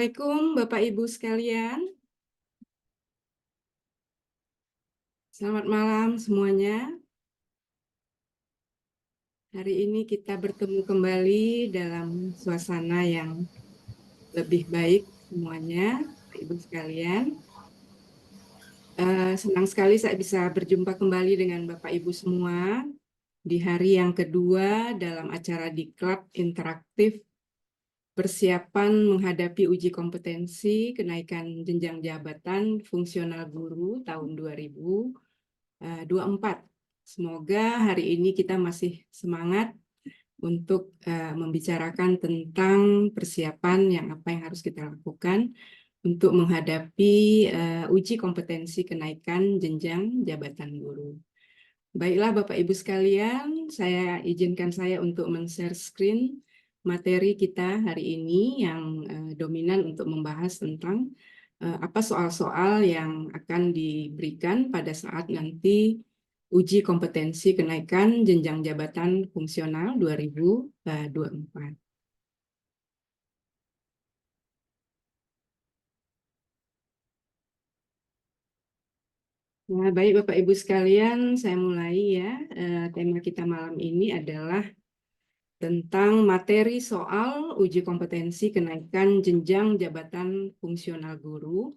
Assalamualaikum Bapak Ibu sekalian. Selamat malam semuanya. Hari ini kita bertemu kembali dalam suasana yang lebih baik semuanya, Bapak Ibu sekalian. Senang sekali saya bisa berjumpa kembali dengan Bapak Ibu semua di hari yang kedua dalam acara Diklat Interaktif Persiapan menghadapi uji kompetensi kenaikan jenjang jabatan fungsional guru tahun 2024. Semoga hari ini kita masih semangat untuk membicarakan tentang persiapan apa yang harus kita lakukan untuk menghadapi uji kompetensi kenaikan jenjang jabatan guru. Baiklah Bapak Ibu sekalian, izinkan saya untuk men-share screen materi kita hari ini yang dominan untuk membahas tentang apa soal-soal yang akan diberikan pada saat nanti uji kompetensi kenaikan jenjang jabatan fungsional 2024. Nah, baik Bapak Ibu sekalian, saya mulai ya. Tema kita malam ini adalah tentang materi soal uji kompetensi kenaikan jenjang jabatan fungsional guru.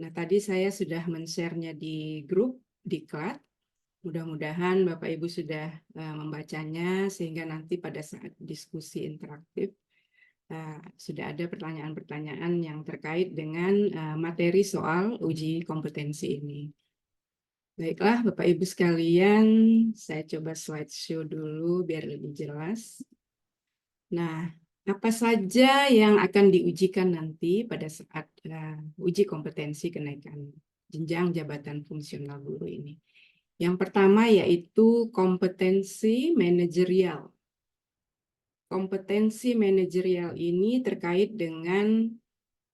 Nah, tadi saya sudah men-share-nya di grup Diklat. Mudah-mudahan Bapak Ibu sudah membacanya sehingga nanti pada saat diskusi interaktif sudah ada pertanyaan-pertanyaan yang terkait dengan materi soal uji kompetensi ini. Baiklah Bapak Ibu sekalian, saya coba slideshow dulu biar lebih jelas. Nah, apa saja yang akan diujikan nanti pada saat uji kompetensi kenaikan jenjang jabatan fungsional guru ini? Yang pertama yaitu kompetensi manajerial. Kompetensi manajerial ini terkait dengan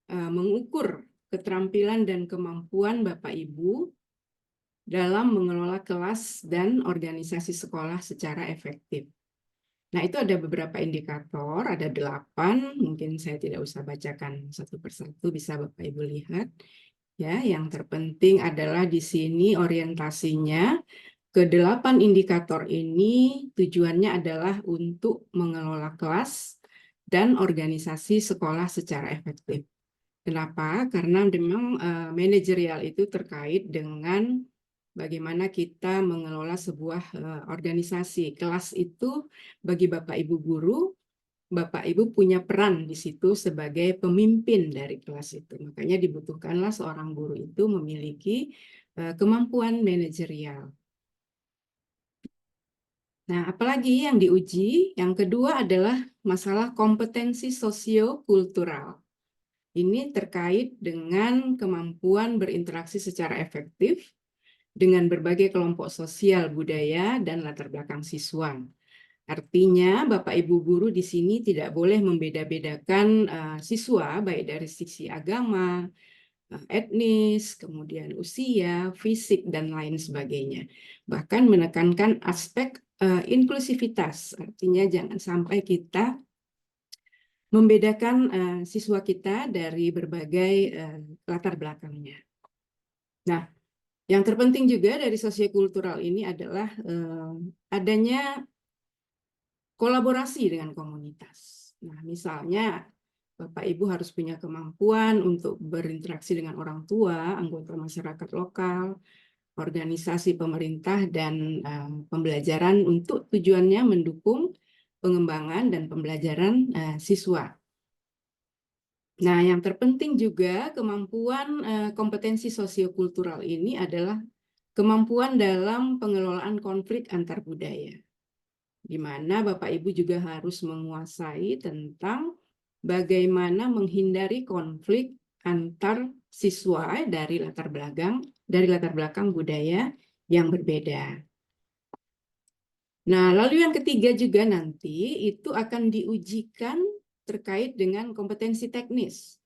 mengukur keterampilan dan kemampuan Bapak Ibu dalam mengelola kelas dan organisasi sekolah secara efektif. Nah, itu ada beberapa indikator, ada 8, mungkin saya tidak usah bacakan satu persatu, bisa Bapak Ibu lihat. Ya, yang terpenting adalah di sini orientasinya ke 8 indikator ini tujuannya adalah untuk mengelola kelas dan organisasi sekolah secara efektif. Kenapa? Karena memang manajerial itu terkait dengan bagaimana kita mengelola sebuah organisasi. Kelas itu bagi Bapak Ibu guru, Bapak Ibu punya peran di situ sebagai pemimpin dari kelas itu. Makanya dibutuhkanlah seorang guru itu memiliki kemampuan manajerial. Nah, apalagi yang diuji? Yang kedua adalah masalah kompetensi sosio-kultural. Ini terkait dengan kemampuan berinteraksi secara efektif dengan berbagai kelompok sosial, budaya, dan latar belakang siswa. Artinya, Bapak Ibu guru di sini tidak boleh membeda-bedakan siswa, baik dari sisi agama, etnis, kemudian usia, fisik, dan lain sebagainya. Bahkan menekankan aspek inklusivitas, artinya jangan sampai kita membedakan siswa kita dari berbagai latar belakangnya. Nah, yang terpenting juga dari sosiokultural ini adalah adanya kolaborasi dengan komunitas. Nah, misalnya Bapak Ibu harus punya kemampuan untuk berinteraksi dengan orang tua, anggota masyarakat lokal, organisasi pemerintah, dan pembelajaran untuk tujuannya mendukung pengembangan dan pembelajaran siswa. Nah, yang terpenting juga kemampuan kompetensi sosiokultural ini adalah kemampuan dalam pengelolaan konflik antar budaya, di mana Bapak Ibu juga harus menguasai tentang bagaimana menghindari konflik antar siswa dari latar belakang budaya yang berbeda. Nah, lalu yang ketiga juga nanti itu akan diujikan terkait dengan kompetensi teknis.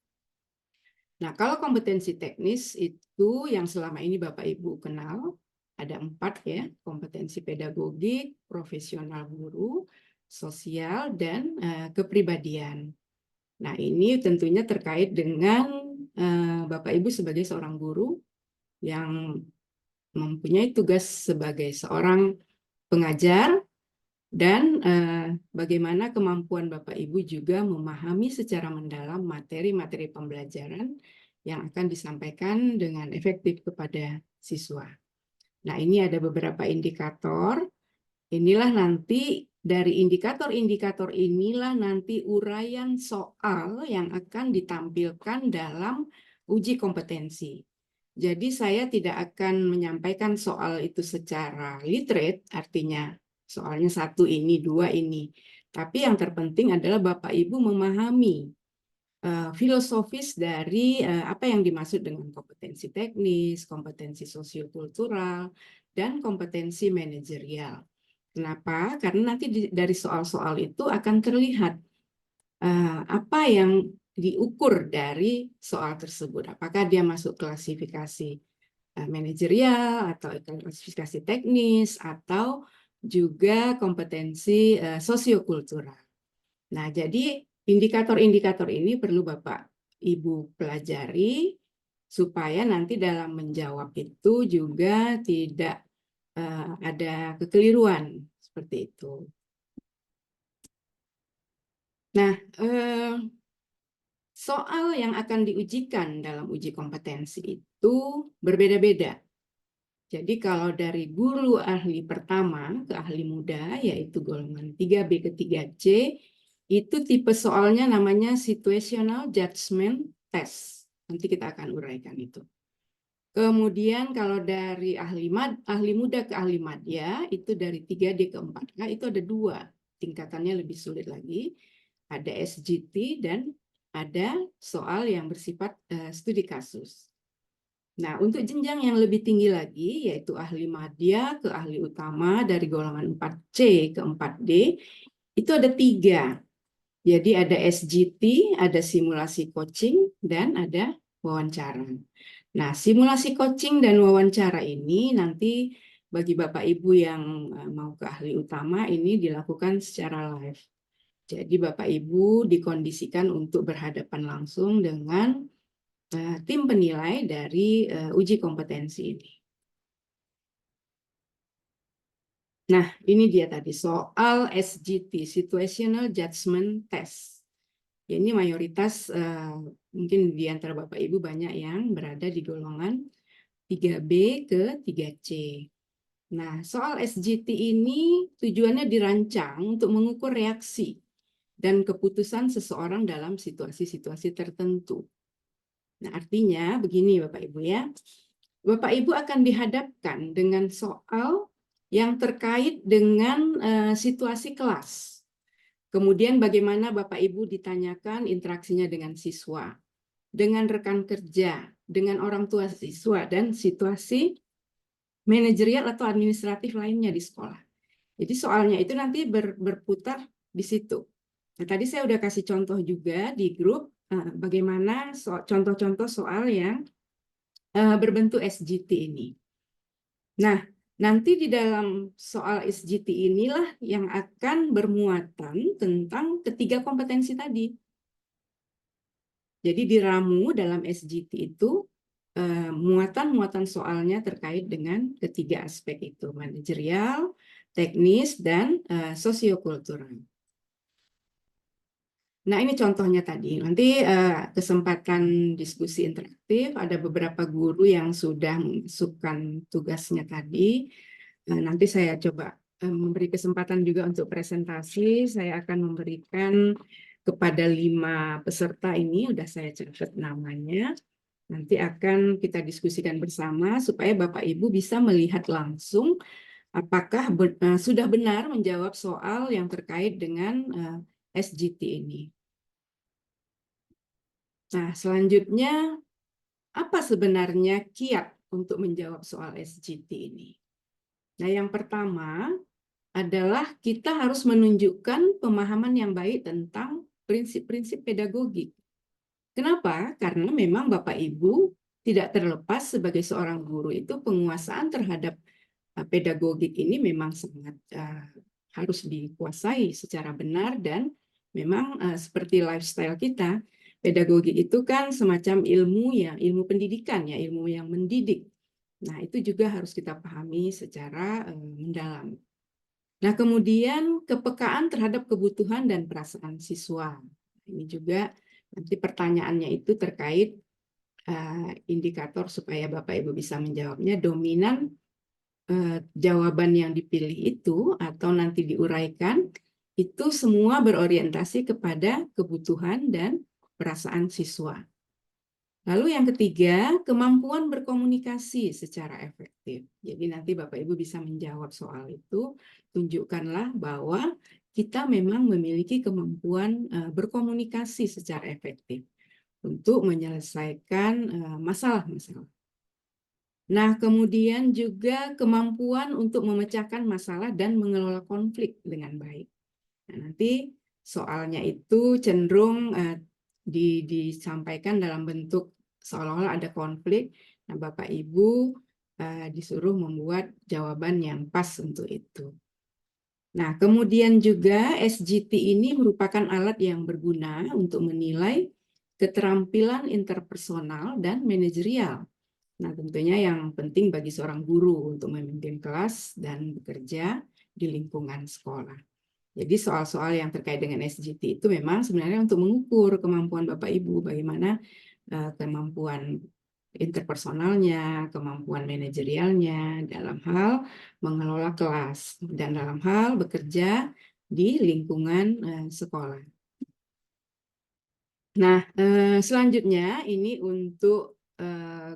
Nah, kalau kompetensi teknis itu yang selama ini Bapak Ibu kenal, ada 4 ya, kompetensi pedagogik, profesional guru, sosial, dan kepribadian. Nah, ini tentunya terkait dengan Bapak Ibu sebagai seorang guru yang mempunyai tugas sebagai seorang pengajar dan bagaimana kemampuan Bapak Ibu juga memahami secara mendalam materi-materi pembelajaran yang akan disampaikan dengan efektif kepada siswa. Nah, ini ada beberapa indikator. Inilah nanti dari indikator-indikator inilah nanti uraian soal yang akan ditampilkan dalam uji kompetensi. Jadi saya tidak akan menyampaikan soal itu secara literate, artinya soalnya satu ini, dua ini. Tapi yang terpenting adalah Bapak Ibu memahami filosofis dari apa yang dimaksud dengan kompetensi teknis, kompetensi sosiokultural, dan kompetensi manajerial. Kenapa? Karena nanti dari soal-soal itu akan terlihat apa yang diukur dari soal tersebut. Apakah dia masuk klasifikasi manajerial atau klasifikasi teknis atau juga kompetensi sosiokultural. Nah, jadi indikator-indikator ini perlu Bapak Ibu pelajari supaya nanti dalam menjawab itu juga tidak ada kekeliruan seperti itu. Nah, soal yang akan diujikan dalam uji kompetensi itu berbeda-beda. Jadi kalau dari guru ahli pertama ke ahli muda, yaitu golongan 3B ke 3C, itu tipe soalnya namanya situational judgment test. Nanti kita akan uraikan itu. Kemudian kalau dari ahli muda ke ahli madya, itu dari 3D ke 4A, itu ada dua. Tingkatannya lebih sulit lagi. Ada SGT dan ada soal yang bersifat studi kasus. Nah, untuk jenjang yang lebih tinggi lagi, yaitu ahli madya ke ahli utama dari golongan 4C ke 4D, itu ada 3. Jadi ada SGT, ada simulasi coaching, dan ada wawancara. Nah, simulasi coaching dan wawancara ini nanti bagi Bapak Ibu yang mau ke ahli utama ini dilakukan secara live. Jadi Bapak Ibu dikondisikan untuk berhadapan langsung dengan tim penilai dari uji kompetensi ini. Nah, ini dia tadi soal SGT, Situational Judgment Test. Ini mayoritas mungkin di antara Bapak Ibu banyak yang berada di golongan 3B ke 3C. Nah, soal SGT ini tujuannya dirancang untuk mengukur reaksi dan keputusan seseorang dalam situasi-situasi tertentu. Nah, artinya begini Bapak Ibu ya. Bapak Ibu akan dihadapkan dengan soal yang terkait dengan situasi kelas. Kemudian bagaimana Bapak Ibu ditanyakan interaksinya dengan siswa, dengan rekan kerja, dengan orang tua siswa, dan situasi manajerial atau administratif lainnya di sekolah. Jadi soalnya itu nanti berputar di situ. Nah, tadi saya udah kasih contoh juga di grup bagaimana contoh-contoh soal yang berbentuk SGT ini. Nah, nanti di dalam soal SGT inilah yang akan bermuatan tentang ketiga kompetensi tadi. Jadi diramu dalam SGT itu muatan-muatan soalnya terkait dengan ketiga aspek itu, manajerial, teknis, dan sosiokultural. Nah, ini contohnya tadi. Nanti kesempatan diskusi interaktif, ada beberapa guru yang sudah memasukkan tugasnya tadi. Nanti saya coba memberi kesempatan juga untuk presentasi. Saya akan memberikan kepada 5 peserta ini, sudah saya catat namanya. Nanti akan kita diskusikan bersama supaya Bapak Ibu bisa melihat langsung apakah sudah benar menjawab soal yang terkait dengan SGT ini. Nah, selanjutnya, apa sebenarnya kiat untuk menjawab soal SGT ini? Nah, yang pertama adalah kita harus menunjukkan pemahaman yang baik tentang prinsip-prinsip pedagogik. Kenapa? Karena memang Bapak Ibu tidak terlepas sebagai seorang guru itu penguasaan terhadap pedagogik ini memang sangat harus dikuasai secara benar dan Memang seperti lifestyle kita, pedagogi itu kan semacam ilmu ya, ilmu pendidikan ya, ilmu yang mendidik. Nah, itu juga harus kita pahami secara mendalam. Nah, kemudian kepekaan terhadap kebutuhan dan perasaan siswa. Ini juga nanti pertanyaannya itu terkait indikator supaya Bapak Ibu bisa menjawabnya, dominan jawaban yang dipilih itu atau nanti diuraikan itu semua berorientasi kepada kebutuhan dan perasaan siswa. Lalu yang ketiga, kemampuan berkomunikasi secara efektif. Jadi nanti Bapak Ibu bisa menjawab soal itu, tunjukkanlah bahwa kita memang memiliki kemampuan berkomunikasi secara efektif untuk menyelesaikan masalah-masalah. Nah, kemudian juga kemampuan untuk memecahkan masalah dan mengelola konflik dengan baik. Nah, nanti soalnya itu cenderung disampaikan dalam bentuk seolah-olah ada konflik. Nah, Bapak Ibu disuruh membuat jawaban yang pas untuk itu. Nah, kemudian juga SGT ini merupakan alat yang berguna untuk menilai keterampilan interpersonal dan manajerial. Nah, tentunya yang penting bagi seorang guru untuk memimpin kelas dan bekerja di lingkungan sekolah. Jadi soal-soal yang terkait dengan SGT itu memang sebenarnya untuk mengukur kemampuan Bapak Ibu, bagaimana kemampuan interpersonalnya, kemampuan manajerialnya dalam hal mengelola kelas dan dalam hal bekerja di lingkungan sekolah. Nah, selanjutnya ini untuk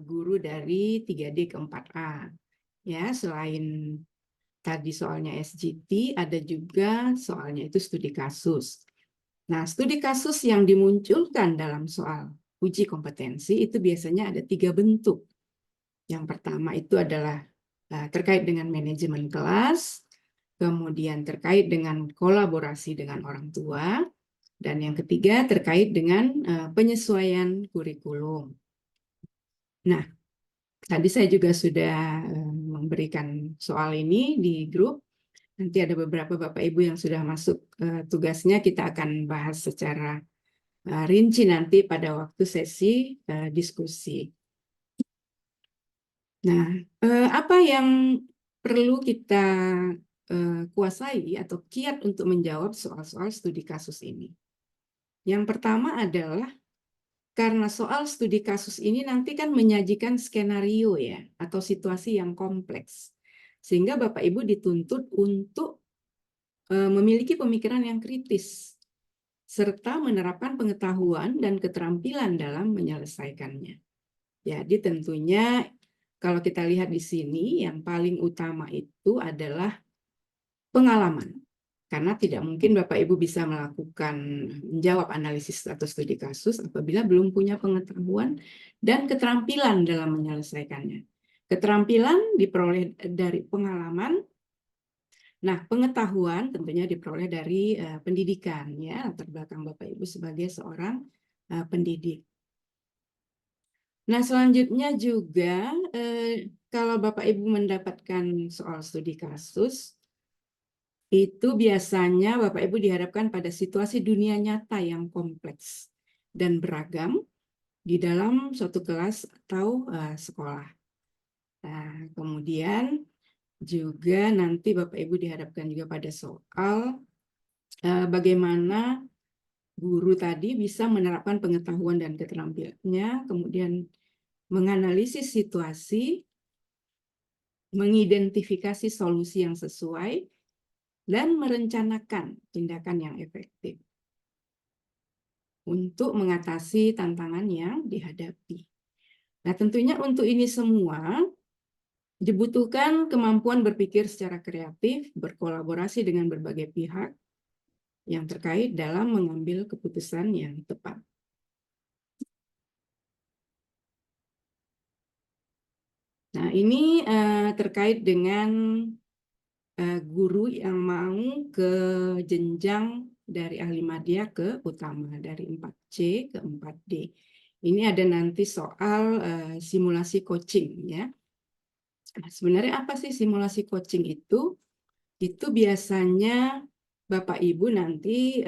guru dari 3D ke 4A. Ya, selain tadi soalnya SGT, ada juga soalnya itu studi kasus. Nah, studi kasus yang dimunculkan dalam soal uji kompetensi itu biasanya ada 3 bentuk. Yang pertama itu adalah terkait dengan manajemen kelas, kemudian terkait dengan kolaborasi dengan orang tua, dan yang ketiga terkait dengan penyesuaian kurikulum. Nah, tadi saya juga sudah memberikan soal ini di grup. Nanti ada beberapa Bapak Ibu yang sudah masuk tugasnya, kita akan bahas secara rinci nanti pada waktu sesi diskusi. Nah, apa yang perlu kita kuasai atau kiat untuk menjawab soal-soal studi kasus ini? Yang pertama adalah karena soal studi kasus ini nanti kan menyajikan skenario ya, atau situasi yang kompleks. Sehingga Bapak Ibu dituntut untuk memiliki pemikiran yang kritis, serta menerapkan pengetahuan dan keterampilan dalam menyelesaikannya. Jadi tentunya kalau kita lihat di sini, yang paling utama itu adalah pengalaman. Karena tidak mungkin Bapak Ibu bisa melakukan menjawab analisis atau studi kasus apabila belum punya pengetahuan dan keterampilan dalam menyelesaikannya. Keterampilan diperoleh dari pengalaman. Nah, pengetahuan tentunya diperoleh dari pendidikan ya, latar belakang Bapak Ibu sebagai seorang pendidik. Nah, selanjutnya juga kalau Bapak Ibu mendapatkan soal studi kasus, itu biasanya Bapak Ibu dihadapkan pada situasi dunia nyata yang kompleks dan beragam di dalam suatu kelas atau sekolah. Nah, kemudian juga nanti Bapak Ibu dihadapkan juga pada soal bagaimana guru tadi bisa menerapkan pengetahuan dan keterampilannya, kemudian menganalisis situasi, mengidentifikasi solusi yang sesuai, dan merencanakan tindakan yang efektif untuk mengatasi tantangan yang dihadapi. Nah, tentunya untuk ini semua dibutuhkan kemampuan berpikir secara kreatif, berkolaborasi dengan berbagai pihak yang terkait dalam mengambil keputusan yang tepat. Nah, ini terkait dengan guru yang mau ke jenjang dari ahli madya ke utama, dari 4C ke 4D. Ini ada nanti soal simulasi coaching ya. Nah, sebenarnya apa sih simulasi coaching itu? Itu biasanya Bapak Ibu nanti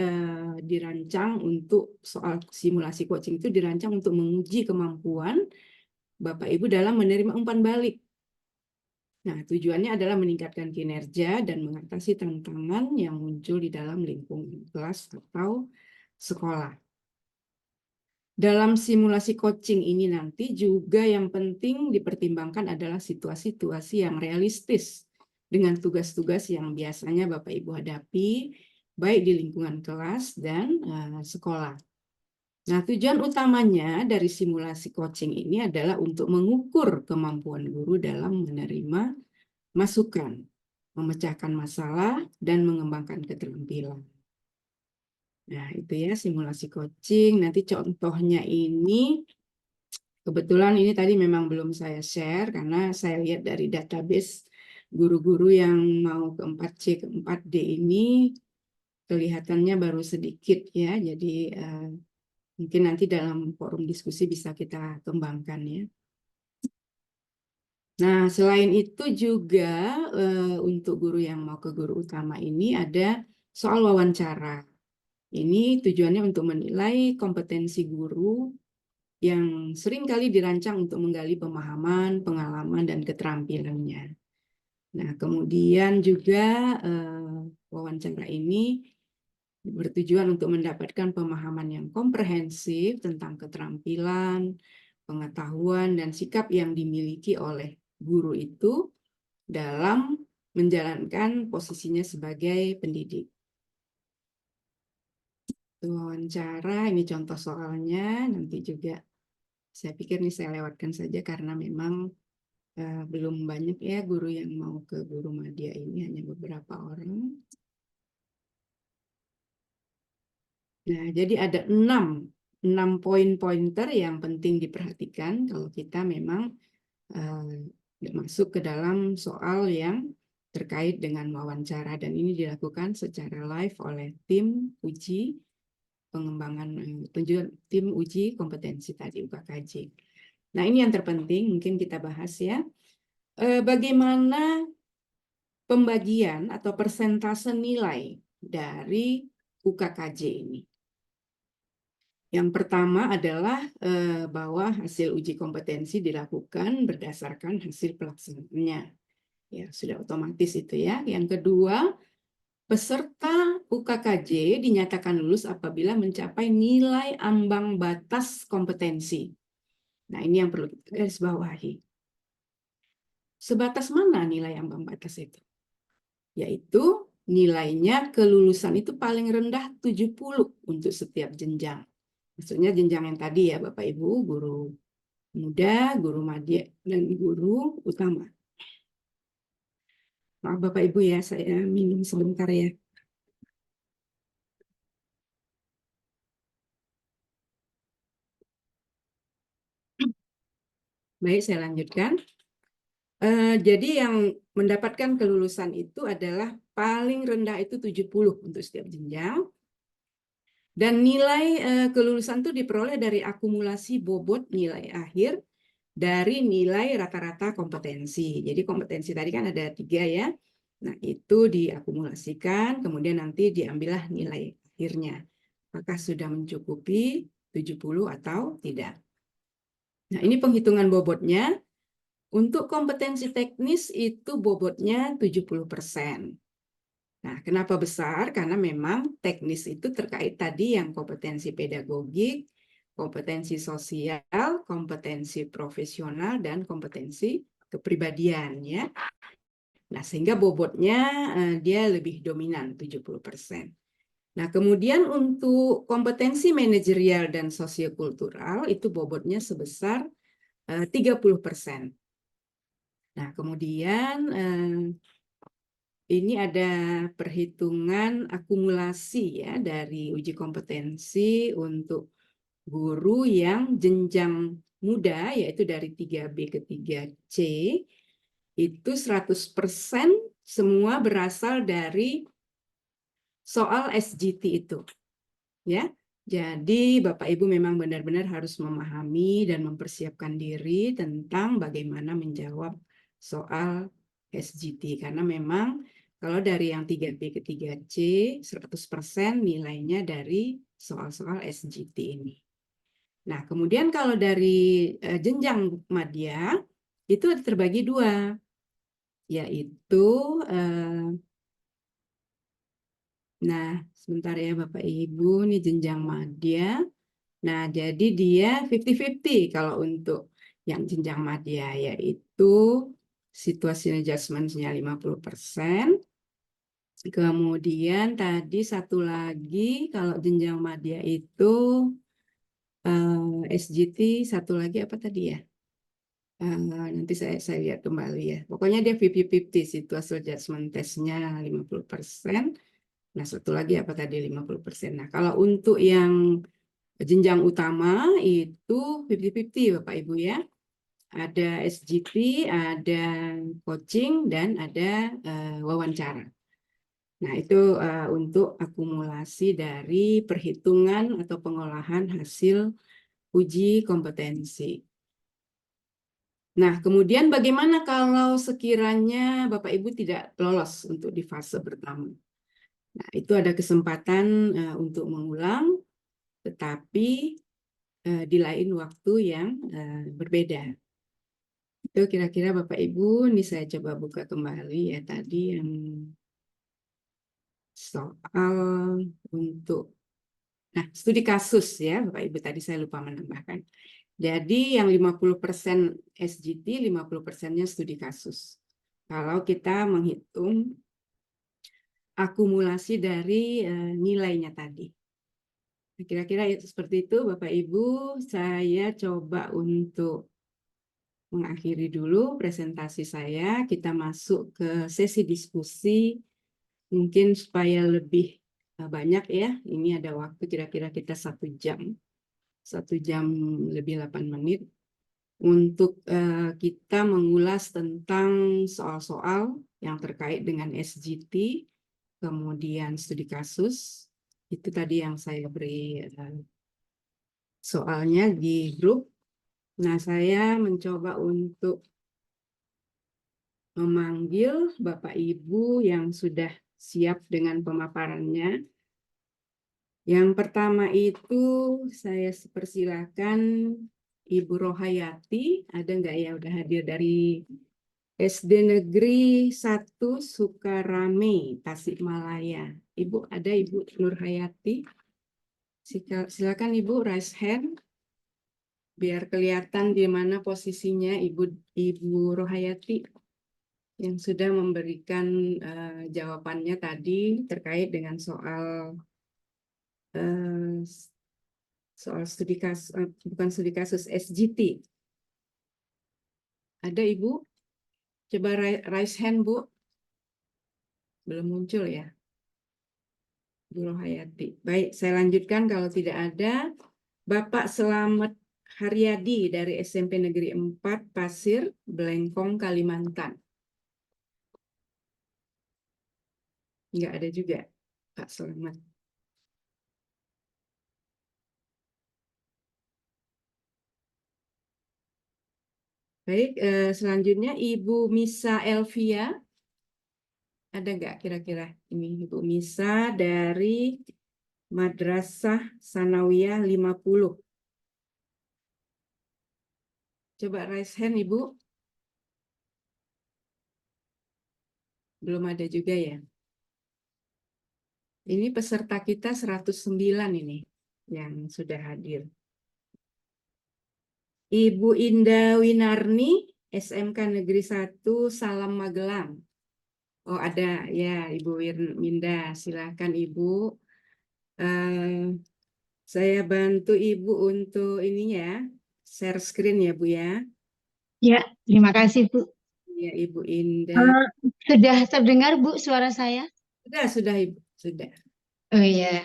dirancang untuk soal simulasi coaching itu dirancang untuk menguji kemampuan Bapak Ibu dalam menerima umpan balik. Nah, tujuannya adalah meningkatkan kinerja dan mengatasi tantangan yang muncul di dalam lingkungan kelas atau sekolah. Dalam simulasi coaching ini nanti juga yang penting dipertimbangkan adalah situasi-situasi yang realistis dengan tugas-tugas yang biasanya Bapak Ibu hadapi, baik di lingkungan kelas dan sekolah. Nah, tujuan utamanya dari simulasi coaching ini adalah untuk mengukur kemampuan guru dalam menerima masukan, memecahkan masalah, dan mengembangkan keterampilan. Nah, itu ya simulasi coaching. Nanti contohnya ini, kebetulan ini tadi memang belum saya share karena saya lihat dari database guru-guru yang mau ke 4C, ke 4D ini kelihatannya baru sedikit ya. Jadi mungkin nanti dalam forum diskusi bisa kita kembangkan ya. Nah, selain itu juga untuk guru yang mau ke guru utama ini ada soal wawancara. Ini tujuannya untuk menilai kompetensi guru yang sering kali dirancang untuk menggali pemahaman, pengalaman, dan keterampilannya. Nah, kemudian juga wawancara ini bertujuan untuk mendapatkan pemahaman yang komprehensif tentang keterampilan, pengetahuan, dan sikap yang dimiliki oleh guru itu dalam menjalankan posisinya sebagai pendidik. Wawancara, ini contoh soalnya, nanti juga saya pikir nih saya lewatkan saja karena memang belum banyak ya guru yang mau ke guru madya ini, hanya beberapa orang. Nah, jadi ada 6 poin pointer yang penting diperhatikan kalau kita memang masuk ke dalam soal yang terkait dengan wawancara, dan ini dilakukan secara live oleh tim uji pengembangan tim uji kompetensi tadi UKKJ. Nah, ini yang terpenting mungkin kita bahas ya. Bagaimana pembagian atau persentase nilai dari UKKJ ini? Yang pertama adalah bahwa hasil uji kompetensi dilakukan berdasarkan hasil pelaksanaannya. Ya, sudah otomatis itu ya. Yang kedua, peserta UKKJ dinyatakan lulus apabila mencapai nilai ambang batas kompetensi. Nah, ini yang perlu kita garis bawahi. Sebatas mana nilai ambang batas itu? Yaitu nilainya kelulusan itu paling rendah 70 untuk setiap jenjang. Maksudnya jenjang yang tadi ya Bapak Ibu, guru muda, guru madya, dan guru utama. Maaf Bapak Ibu ya, saya minum sebentar ya. Baik, saya lanjutkan. Jadi yang mendapatkan kelulusan itu adalah paling rendah itu 70 untuk setiap jenjang. Dan nilai kelulusan itu diperoleh dari akumulasi bobot nilai akhir dari nilai rata-rata kompetensi. Jadi kompetensi tadi kan ada 3 ya. Nah, itu diakumulasikan, kemudian nanti diambillah nilai akhirnya. Apakah sudah mencukupi 70 atau tidak. Nah, ini penghitungan bobotnya. Untuk kompetensi teknis itu bobotnya 70%. Nah, kenapa besar? Karena memang teknis itu terkait tadi yang kompetensi pedagogik, kompetensi sosial, kompetensi profesional, dan kompetensi kepribadian ya. Nah, sehingga bobotnya dia lebih dominan 70%. Nah, kemudian untuk kompetensi manajerial dan sosiokultural itu bobotnya sebesar 30%. Nah, kemudian ini ada perhitungan akumulasi ya dari uji kompetensi untuk guru yang jenjang muda, yaitu dari 3B ke 3C, itu 100% semua berasal dari soal SGT itu. Ya, jadi Bapak Ibu memang benar-benar harus memahami dan mempersiapkan diri tentang bagaimana menjawab soal SGT, karena memang Kalau dari yang 3B ke 3C, 100% nilainya dari soal-soal SGT ini. Nah, kemudian kalau dari jenjang madya, itu terbagi dua, yaitu, nah sebentar ya Bapak Ibu, ini jenjang madya. Nah, jadi dia 50-50 kalau untuk yang jenjang madya, yaitu situational adjustment-nya 50%. Kemudian tadi satu lagi, kalau jenjang madya itu SGT, satu lagi apa tadi ya? Nanti saya lihat kembali ya. Pokoknya dia 50-50, situational adjustment testnya 50%. Nah, satu lagi apa tadi 50%. Nah, kalau untuk yang jenjang utama itu 50-50 Bapak Ibu ya. Ada SGT, ada coaching, dan ada wawancara. Nah, itu untuk akumulasi dari perhitungan atau pengolahan hasil uji kompetensi. Nah, kemudian bagaimana kalau sekiranya Bapak Ibu tidak lolos untuk di fase pertama? Nah, itu ada kesempatan untuk mengulang, tetapi di lain waktu yang berbeda. Itu kira-kira Bapak Ibu, ini saya coba buka kembali ya tadi yang soal untuk, nah studi kasus ya Bapak Ibu, tadi saya lupa menambahkan. Jadi yang 50% SGT, 50%-nya studi kasus. Kalau kita menghitung akumulasi dari nilainya tadi. Kira-kira seperti itu Bapak Ibu, saya coba untuk mengakhiri dulu presentasi saya. Kita masuk ke sesi diskusi, mungkin supaya lebih banyak ya. Ini ada waktu kira-kira kita 1 jam lebih 8 menit untuk kita mengulas tentang soal-soal yang terkait dengan SGT, kemudian studi kasus. Itu tadi yang saya beri soalnya di grup. Nah, saya mencoba untuk memanggil Bapak Ibu yang sudah siap dengan pemaparannya. Yang pertama itu saya persilakan Ibu Rohayati. Ada nggak ya, udah hadir dari SD Negeri 1 Sukarame, Tasikmalaya. Ibu, ada Ibu Nurhayati? Silakan Ibu raise hand biar kelihatan di mana posisinya Ibu Rohayati yang sudah memberikan jawabannya tadi terkait dengan soal studi kasus, bukan studi kasus, SGT. Ada Ibu? Coba raise hand Bu. Belum muncul ya, Bu Rohayati. Baik, saya lanjutkan kalau tidak ada. Bapak Selamat Haryadi dari SMP Negeri 4 Pasir, Blengkong, Kalimantan. Enggak ada juga, Pak Selamat. Baik, selanjutnya Ibu Misa Elvia. Ada nggak kira-kira? Ini Ibu Misa dari Madrasah Sanawiyah 50. Coba raise hand Ibu. Belum ada juga ya. Ini peserta kita 109 ini yang sudah hadir. Ibu Indah Winarni, SMK Negeri 1 Salam Magelang. Oh ada ya Ibu Winda, silakan Ibu. Saya bantu Ibu untuk ini ya, share screen ya Bu ya. Ya, terima kasih Bu. Ya Ibu Indah. Sudah terdengar Bu suara saya? Sudah Ibu, sudah. Oh iya.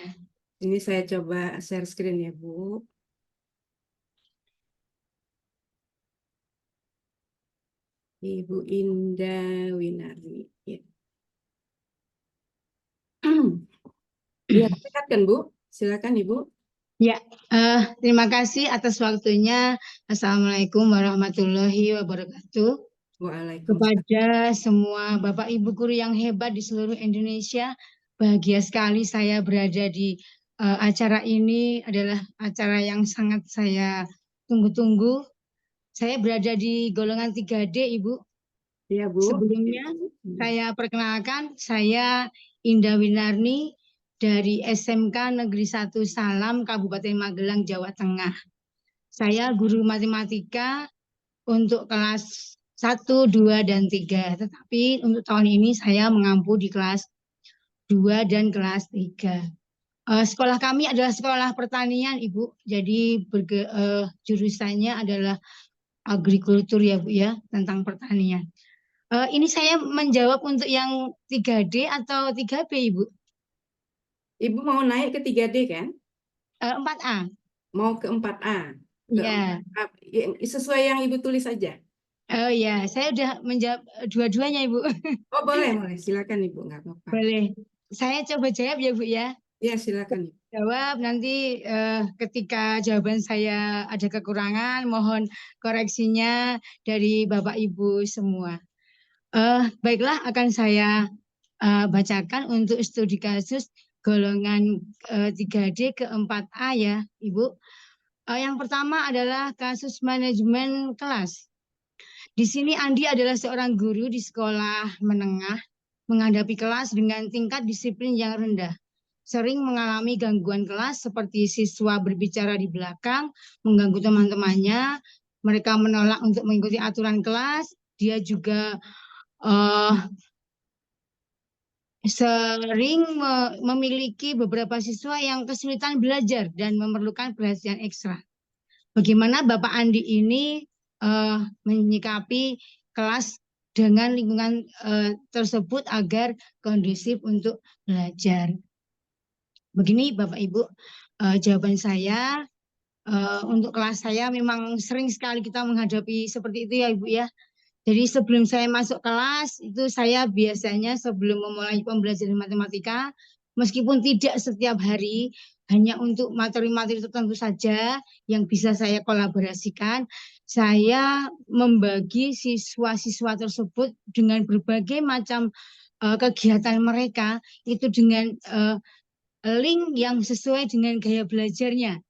Ini saya coba share screen ya Bu. Ibu Indah Winarni. Ya. Ya, terlihat kan Bu? Silakan Ibu. Ya, terima kasih atas waktunya. Assalamualaikum warahmatullahi wabarakatuh. Waalaikumsalam. Kepada semua Bapak Ibu guru yang hebat di seluruh Indonesia, bahagia sekali saya berada di acara ini, adalah acara yang sangat saya tunggu-tunggu. Saya berada di golongan 3D, Ibu. Iya, Bu. Sebelumnya saya perkenalkan, saya Indah Winarni dari SMK Negeri 1 Salam, Kabupaten Magelang, Jawa Tengah. Saya guru matematika untuk kelas 1, 2, dan 3. Tetapi untuk tahun ini saya mengampu di kelas 2 dan kelas 3. Sekolah kami adalah sekolah pertanian, Ibu. Jadi jurusannya adalah agrikultur ya, Bu ya, tentang pertanian. Ini saya menjawab untuk yang 3D atau 3B, Ibu? Ibu mau naik ke 3D kan? 4A. Mau ke 4A. Ke Iya. 4A. Sesuai yang Ibu tulis saja. Oh ya, saya udah menjawab dua-duanya, Ibu. Oh, boleh, boleh. Silakan Ibu, nggak apa-apa. Boleh. Saya coba jawab ya, Bu ya. Ya, silakan Ibu. Jawab nanti ketika jawaban saya ada kekurangan, mohon koreksinya dari Bapak Ibu semua. Baiklah, akan saya bacakan untuk studi kasus golongan 3D ke 4A ya, Ibu. Yang pertama adalah kasus manajemen kelas. Di sini Andi adalah seorang guru di sekolah menengah, menghadapi kelas dengan tingkat disiplin yang rendah. Sering mengalami gangguan kelas seperti siswa berbicara di belakang, mengganggu teman-temannya, mereka menolak untuk mengikuti aturan kelas, dia juga uh, sering memiliki beberapa siswa yang kesulitan belajar dan memerlukan perhatian ekstra. Bagaimana Bapak Andi ini menyikapi kelas dengan lingkungan tersebut agar kondusif untuk belajar? Begini Bapak Ibu, jawaban saya untuk kelas saya memang sering sekali kita menghadapi seperti itu ya Ibu ya. Jadi sebelum saya masuk kelas itu saya biasanya sebelum memulai pembelajaran matematika, meskipun tidak setiap hari, hanya untuk materi-materi tertentu saja yang bisa saya kolaborasikan, saya membagi siswa-siswa tersebut dengan berbagai macam kegiatan mereka itu dengan link yang sesuai dengan gaya belajarnya.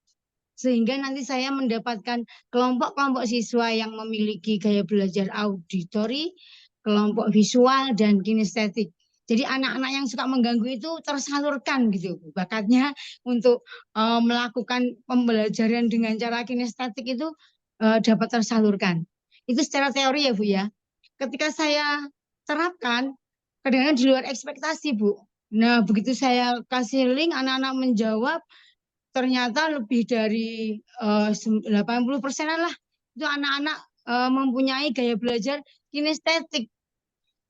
Sehingga nanti saya mendapatkan kelompok-kelompok siswa yang memiliki gaya belajar auditori, kelompok visual, dan kinestetik. Jadi anak-anak yang suka mengganggu itu tersalurkan gitu bakatnya untuk melakukan pembelajaran dengan cara kinestetik itu dapat tersalurkan. Itu secara teori ya Bu ya. Ketika saya terapkan, kadang-kadang di luar ekspektasi Bu. Nah begitu saya kasih link, anak-anak menjawab, ternyata lebih dari 80%-an lah itu anak-anak mempunyai gaya belajar kinestetik.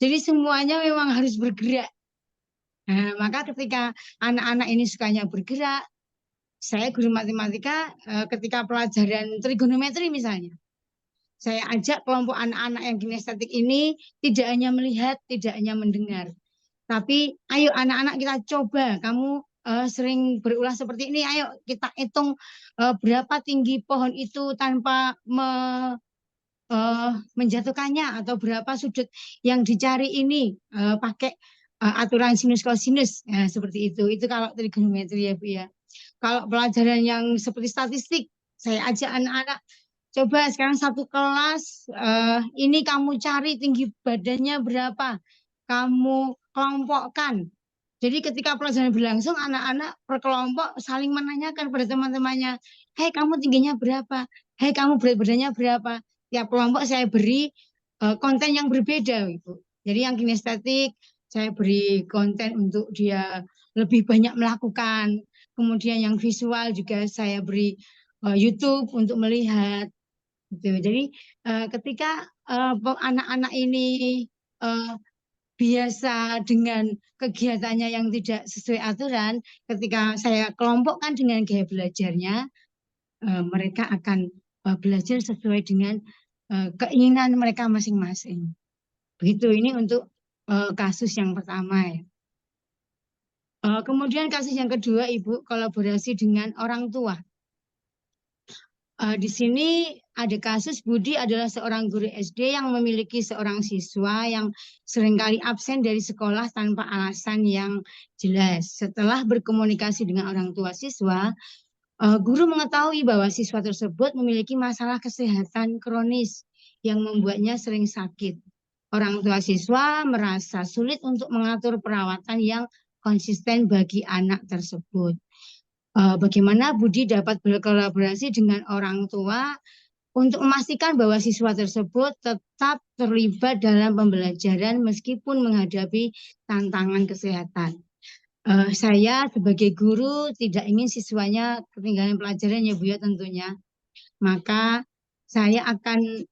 Jadi semuanya memang harus bergerak. Nah, maka ketika anak-anak ini sukanya bergerak, saya guru matematika ketika pelajaran trigonometri misalnya, saya ajak kelompok anak-anak yang kinestetik ini tidak hanya melihat, tidak hanya mendengar, tapi ayo anak-anak kita coba, kamu sering berulah seperti ini, ayo kita hitung berapa tinggi pohon itu tanpa menjatuhkannya, atau berapa sudut yang dicari ini pakai aturan sinus kosinus. Nah, seperti itu. Itu kalau trigonometri ya Bu ya. Kalau pelajaran yang seperti statistik, saya ajak anak-anak, coba sekarang satu kelas, ini kamu cari tinggi badannya berapa, kamu kelompokkan. Jadi ketika pelajaran berlangsung, anak-anak per kelompok saling menanyakan pada teman-temannya, hei kamu tingginya berapa, hei kamu berat badannya berapa. Tiap kelompok saya beri konten yang berbeda, Ibu. Jadi yang kinestetik saya beri konten untuk dia lebih banyak melakukan. Kemudian yang visual juga saya beri YouTube untuk melihat. Gitu. Jadi ketika anak-anak ini uh, biasa dengan kegiatannya yang tidak sesuai aturan, ketika saya kelompokkan dengan gaya belajarnya, mereka akan belajar sesuai dengan keinginan mereka masing-masing. Begitu ini untuk kasus yang pertama ya. Kemudian kasus yang kedua, Ibu, kolaborasi dengan orang tua. Di sini ada kasus Budi adalah seorang guru SD yang memiliki seorang siswa yang seringkali absen dari sekolah tanpa alasan yang jelas. Setelah berkomunikasi dengan orang tua siswa, guru mengetahui bahwa siswa tersebut memiliki masalah kesehatan kronis yang membuatnya sering sakit. Orang tua siswa merasa sulit untuk mengatur perawatan yang konsisten bagi anak tersebut. Bagaimana Budi dapat berkolaborasi dengan orang tua untuk memastikan bahwa siswa tersebut tetap terlibat dalam pembelajaran meskipun menghadapi tantangan kesehatan. Saya sebagai guru tidak ingin siswanya ketinggalan pelajaran ya Bu ya tentunya. Maka saya akan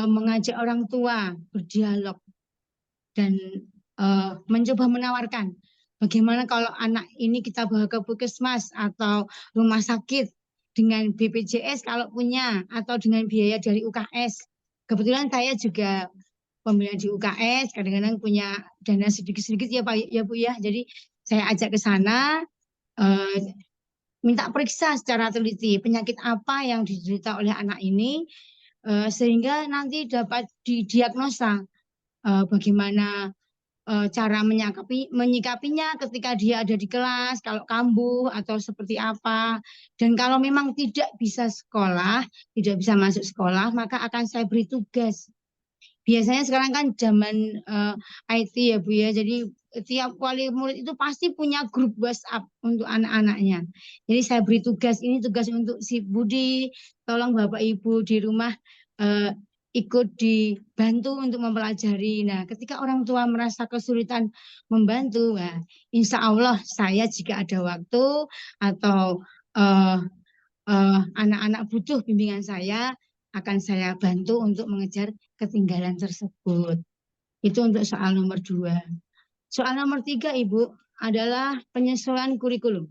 mengajak orang tua berdialog dan mencoba menawarkan bagaimana kalau anak ini kita bawa ke puskesmas atau rumah sakit dengan BPJS kalau punya atau dengan biaya dari UKS. Kebetulan saya juga pembelian di UKS, kadang-kadang punya dana sedikit-sedikit ya Pak ya Bu ya. Jadi saya ajak ke sana, minta periksa secara teliti penyakit apa yang diderita oleh anak ini, sehingga nanti dapat didiagnosa bagaimana cara menyikapinya ketika dia ada di kelas, kalau kambuh atau seperti apa. Dan kalau memang tidak bisa sekolah, tidak bisa masuk sekolah, maka akan saya beri tugas. Biasanya sekarang kan zaman IT ya Bu ya, jadi tiap wali murid itu pasti punya grup WhatsApp untuk anak-anaknya. Jadi saya beri tugas, ini tugas untuk si Budi, tolong Bapak Ibu di rumah eh, ikut dibantu untuk mempelajari. Nah, ketika orang tua merasa kesulitan membantu, nah, insya Allah saya jika ada waktu atau eh, anak-anak butuh bimbingan saya, akan saya bantu untuk mengejar ketinggalan tersebut. Itu untuk soal nomor 2. Soal nomor 3, Ibu, adalah penyesuaian kurikulum.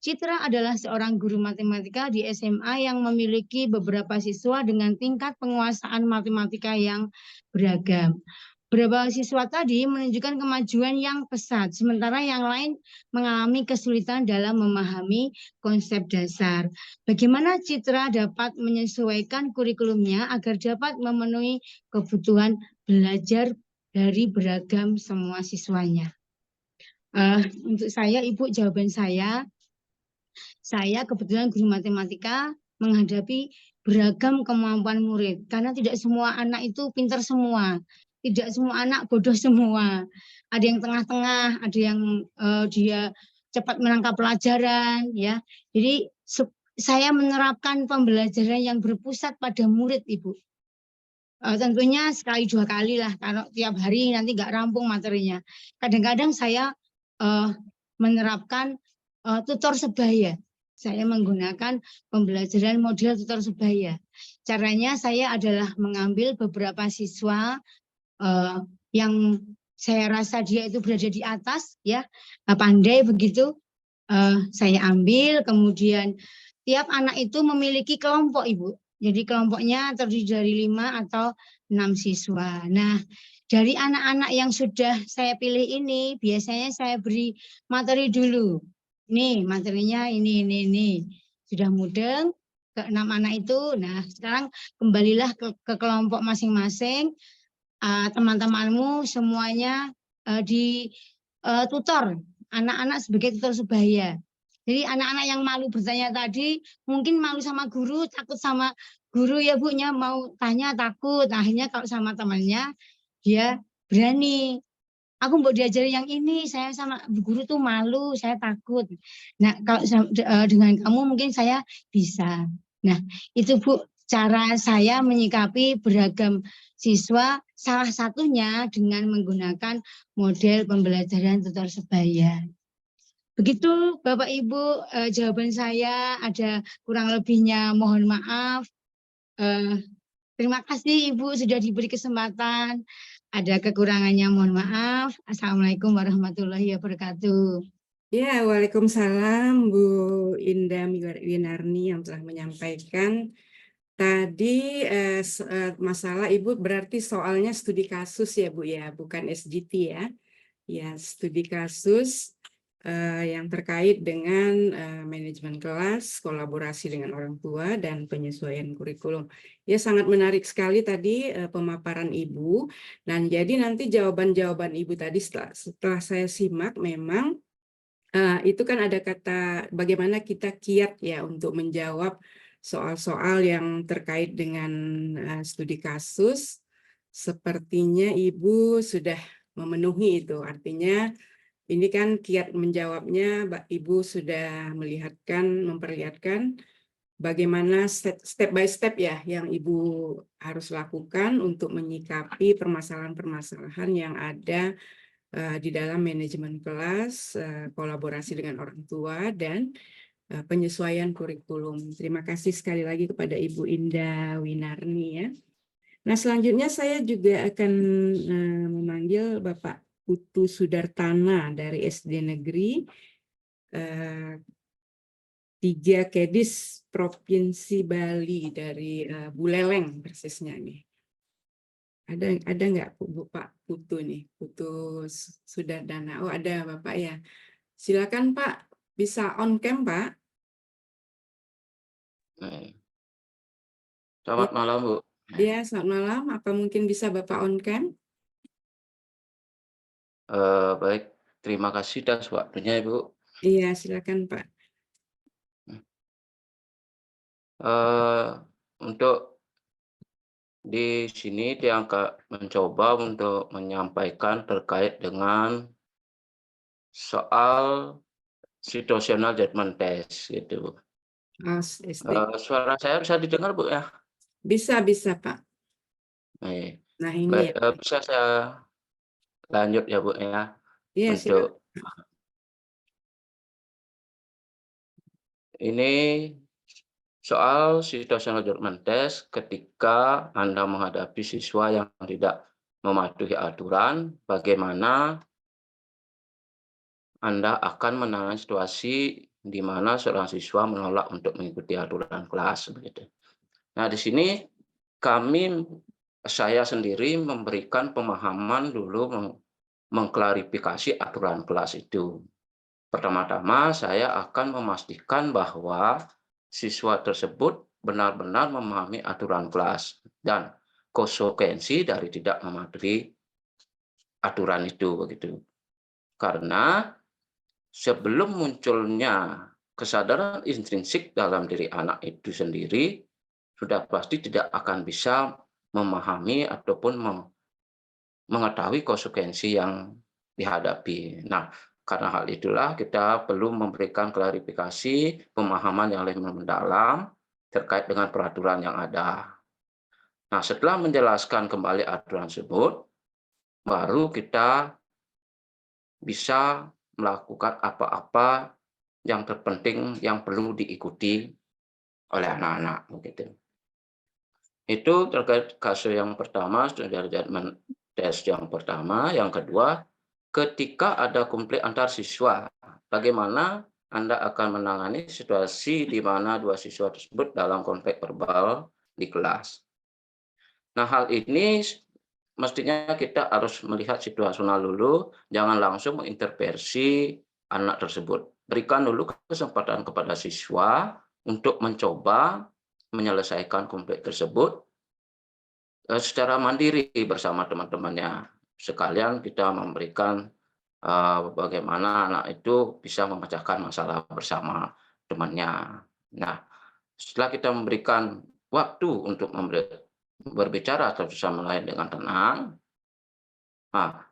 Citra adalah seorang guru matematika di SMA yang memiliki beberapa siswa dengan tingkat penguasaan matematika yang beragam. Beberapa siswa tadi menunjukkan kemajuan yang pesat, sementara yang lain mengalami kesulitan dalam memahami konsep dasar. Bagaimana Citra dapat menyesuaikan kurikulumnya agar dapat memenuhi kebutuhan belajar dari beragam semua siswanya? Untuk saya, Ibu, jawaban saya kebetulan guru matematika menghadapi beragam kemampuan murid karena tidak semua anak itu pintar semua, tidak semua anak bodoh semua. Ada yang tengah-tengah, ada yang dia cepat menangkap pelajaran, ya. Jadi saya menerapkan pembelajaran yang berpusat pada murid, Ibu. Tentunya sekali 2 kali lah, kalau tiap hari nanti nggak rampung materinya. Kadang-kadang saya menerapkan tutor sebaya. Saya menggunakan pembelajaran model tutor sebaya. Caranya saya adalah mengambil beberapa siswa yang saya rasa dia itu berada di atas, ya, pandai begitu. Saya ambil, kemudian tiap anak itu memiliki kelompok, Ibu. Jadi kelompoknya terdiri dari 5 atau 6 siswa. Nah, dari anak-anak yang sudah saya pilih ini, biasanya saya beri materi dulu. Nih, materinya ini. Sudah mudeng ke 6 anak itu. Nah, sekarang kembalilah ke kelompok masing-masing. Teman-temanmu semuanya di tutor, anak-anak sebagai tutor sebaya. Jadi anak-anak yang malu bertanya tadi, mungkin malu sama guru, takut sama guru ya Bu, mau tanya takut. Akhirnya kalau sama temannya, dia berani. Aku mau diajari yang ini, saya sama guru tuh malu, saya takut. Nah, kalau dengan kamu mungkin saya bisa. Nah, itu Bu, cara saya menyikapi beragam siswa, salah satunya dengan menggunakan model pembelajaran tutor sebaya. Begitu Bapak Ibu, jawaban saya, ada kurang lebihnya mohon maaf. Terima kasih Ibu sudah diberi kesempatan. Ada kekurangannya mohon maaf. Assalamualaikum warahmatullahi wabarakatuh. Ya, Waalaikumsalam Bu Indah Winarni yang telah menyampaikan. Tadi masalah Ibu berarti soalnya studi kasus ya Bu ya, bukan SGT ya. Ya, studi kasus yang terkait dengan manajemen kelas, kolaborasi dengan orang tua, dan penyesuaian kurikulum. Ya, sangat menarik sekali tadi pemaparan Ibu. Dan jadi nanti jawaban-jawaban Ibu tadi setelah saya simak, memang itu kan ada kata bagaimana kita kiat ya untuk menjawab soal-soal yang terkait dengan studi kasus. Sepertinya Ibu sudah memenuhi itu. Artinya ini kan kiat menjawabnya, Ibu sudah memperlihatkan bagaimana step by step ya yang Ibu harus lakukan untuk menyikapi permasalahan-permasalahan yang ada di dalam manajemen kelas, kolaborasi dengan orang tua, dan penyesuaian kurikulum. Terima kasih sekali lagi kepada Ibu Indah Winarni ya. Nah, selanjutnya saya juga akan memanggil Bapak Putu Sudartana dari SD Negeri 3 Kedis Provinsi Bali dari Buleleng persisnya nih. Ada nggak Pak Putu nih? Putu Sudardana. Oh, ada Bapak ya. Silakan Pak, bisa on cam Pak. Selamat malam Bu. Ya, selamat malam. Apa mungkin bisa Bapak on cam? Baik, terima kasih atas waktunya Ibu. Iya, silakan Pak. Untuk di sini diangkat mencoba untuk menyampaikan terkait dengan soal situational judgment test gitu Bu. SD. Suara saya bisa didengar Bu ya? Bisa Pak. Baik, Nah, ini ya. bisa saya lanjut ya Bu ya? Iya, silakan. Untuk ini soal situational judgment test ketika Anda menghadapi siswa yang tidak mematuhi aturan, bagaimana Anda akan menangani situasi di mana seorang siswa menolak untuk mengikuti aturan kelas begitu. Nah, di sini saya sendiri memberikan pemahaman dulu mengklarifikasi aturan kelas itu. Pertama-tama saya akan memastikan bahwa siswa tersebut benar-benar memahami aturan kelas dan konsekuensi dari tidak mematuhi aturan itu begitu. Karena sebelum munculnya kesadaran intrinsik dalam diri anak itu sendiri, sudah pasti tidak akan bisa memahami ataupun mengetahui konsekuensi yang dihadapi. Nah, karena hal itulah kita perlu memberikan klarifikasi, pemahaman yang lebih mendalam terkait dengan peraturan yang ada. Nah, setelah menjelaskan kembali aturan tersebut, baru kita bisa melakukan apa-apa yang terpenting yang perlu diikuti oleh anak-anak begitu. Itu terkait kasus yang pertama, dari judgment test yang pertama. Yang kedua, ketika ada konflik antar siswa, bagaimana Anda akan menangani situasi di mana dua siswa tersebut dalam konflik verbal di kelas. Nah, hal ini mestinya kita harus melihat situasional dulu, jangan langsung mengintervensi anak tersebut. Berikan dulu kesempatan kepada siswa untuk mencoba menyelesaikan konflik tersebut secara mandiri bersama teman-temannya. Sekalian kita memberikan bagaimana anak itu bisa memecahkan masalah bersama temannya. Nah, setelah kita memberikan waktu untuk berbicara satu sama lain dengan tenang, nah,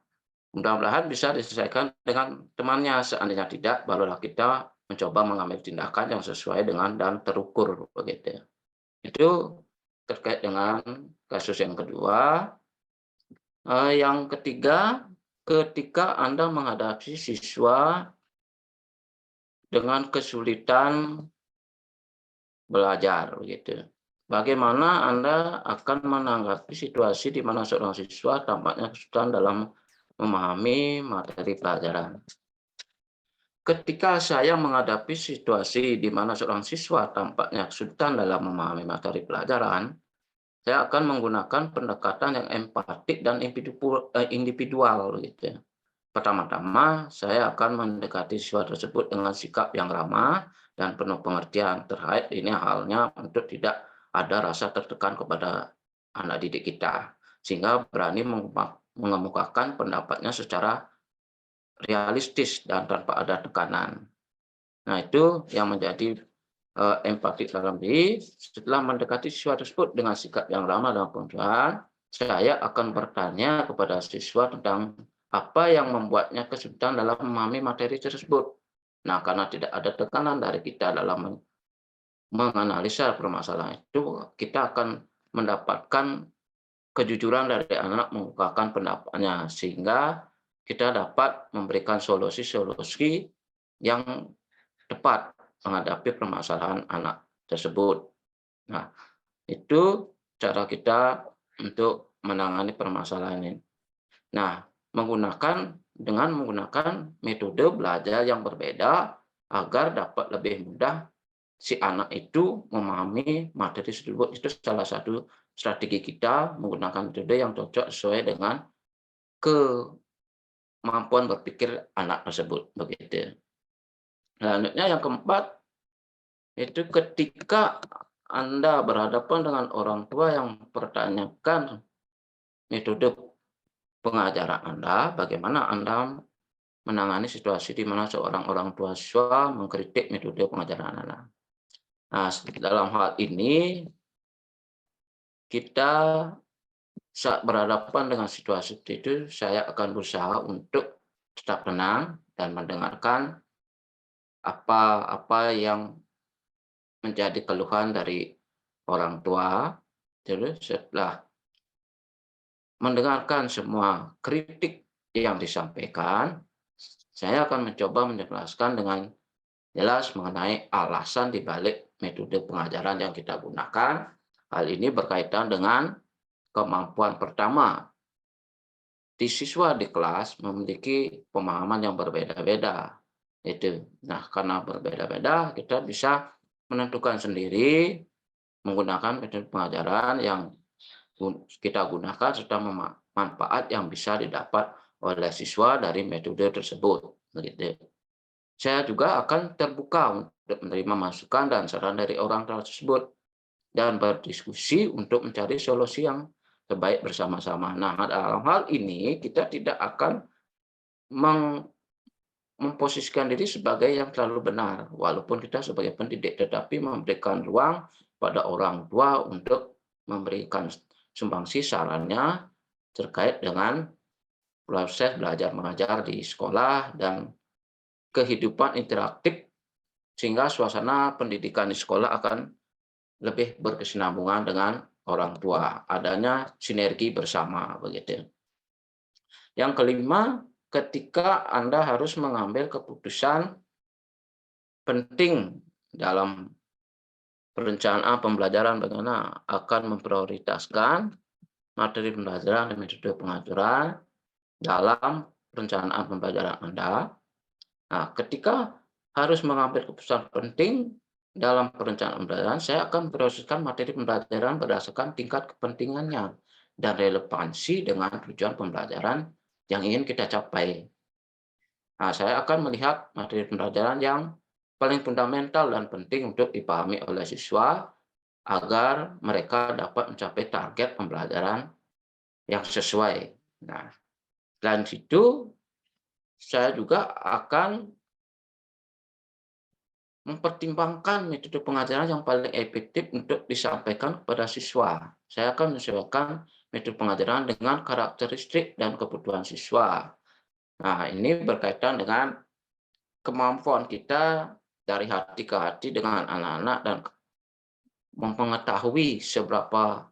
mudah-mudahan bisa diselesaikan dengan temannya. Seandainya tidak, barulah kita mencoba mengambil tindakan yang sesuai dengan dan terukur begitu. Itu terkait dengan kasus yang kedua. Yang ketiga, ketika Anda menghadapi siswa dengan kesulitan belajar begitu. Bagaimana Anda akan menanggapi situasi di mana seorang siswa tampaknya kesulitan dalam memahami materi pelajaran. Ketika saya menghadapi situasi di mana seorang siswa tampaknya kesulitan dalam memahami materi pelajaran, saya akan menggunakan pendekatan yang empatik dan individual gitu. Pertama-tama, saya akan mendekati siswa tersebut dengan sikap yang ramah dan penuh pengertian terkait ini halnya untuk tidak ada rasa tertekan kepada anak didik kita, sehingga berani mengemukakan pendapatnya secara realistis dan tanpa ada tekanan. Nah, itu yang menjadi empati dalam diri. Setelah mendekati siswa tersebut dengan sikap yang ramah dan pengertian, saya akan bertanya kepada siswa tentang apa yang membuatnya kesulitan dalam memahami materi tersebut. Nah, karena tidak ada tekanan dari kita dalam menganalisa permasalahan itu, kita akan mendapatkan kejujuran dari anak mengungkapkan pendapatnya, sehingga kita dapat memberikan solusi-solusi yang tepat menghadapi permasalahan anak tersebut. Nah, itu cara kita untuk menangani permasalahan ini. Nah, dengan menggunakan metode belajar yang berbeda agar dapat lebih mudah si anak itu memahami materi tersebut. Itu salah satu strategi kita menggunakan metode yang cocok sesuai dengan kemampuan berpikir anak tersebut, begitu. Selanjutnya yang keempat, itu ketika Anda berhadapan dengan orang tua yang mempertanyakan metode pengajaran Anda, bagaimana Anda menangani situasi di mana seorang orang tua siswa mengkritik metode pengajaran Anda. Nah, dalam hal ini kita saat berhadapan dengan situasi seperti itu, saya akan berusaha untuk tetap tenang dan mendengarkan apa yang menjadi keluhan dari orang tua. Terus setelah mendengarkan semua kritik yang disampaikan, saya akan mencoba menjelaskan dengan jelas mengenai alasan di balik metode pengajaran yang kita gunakan. Hal ini berkaitan dengan kemampuan pertama di siswa di kelas memiliki pemahaman yang berbeda-beda. Nah, karena berbeda-beda, kita bisa menentukan sendiri menggunakan metode pengajaran yang kita gunakan serta manfaat yang bisa didapat oleh siswa dari metode tersebut. Begitu. Saya juga akan terbuka untuk menerima masukan dan saran dari orang tua tersebut dan berdiskusi untuk mencari solusi yang terbaik bersama-sama. Nah, dalam hal ini kita tidak akan memposisikan diri sebagai yang terlalu benar, walaupun kita sebagai pendidik, tetapi memberikan ruang pada orang tua untuk memberikan sumbangsi sarannya terkait dengan proses belajar mengajar di sekolah dan kehidupan interaktif, sehingga suasana pendidikan di sekolah akan lebih berkesinambungan dengan orang tua, adanya sinergi bersama, begitu. Yang kelima, ketika Anda harus mengambil keputusan penting dalam perencanaan pembelajaran, bagaimana akan memprioritaskan materi pembelajaran dan metode pengajaran dalam perencanaan pembelajaran Anda. Nah, ketika harus mengambil keputusan penting dalam perencanaan pembelajaran, saya akan memprioritaskan materi pembelajaran berdasarkan tingkat kepentingannya dan relevansi dengan tujuan pembelajaran yang ingin kita capai. Nah, saya akan melihat materi pembelajaran yang paling fundamental dan penting untuk dipahami oleh siswa agar mereka dapat mencapai target pembelajaran yang sesuai. Nah, selain itu, saya juga akan mempertimbangkan metode pengajaran yang paling efektif untuk disampaikan kepada siswa. Saya akan menyesuaikan metode pengajaran dengan karakteristik dan kebutuhan siswa. Nah, ini berkaitan dengan kemampuan kita dari hati ke hati dengan anak-anak dan mengetahui seberapa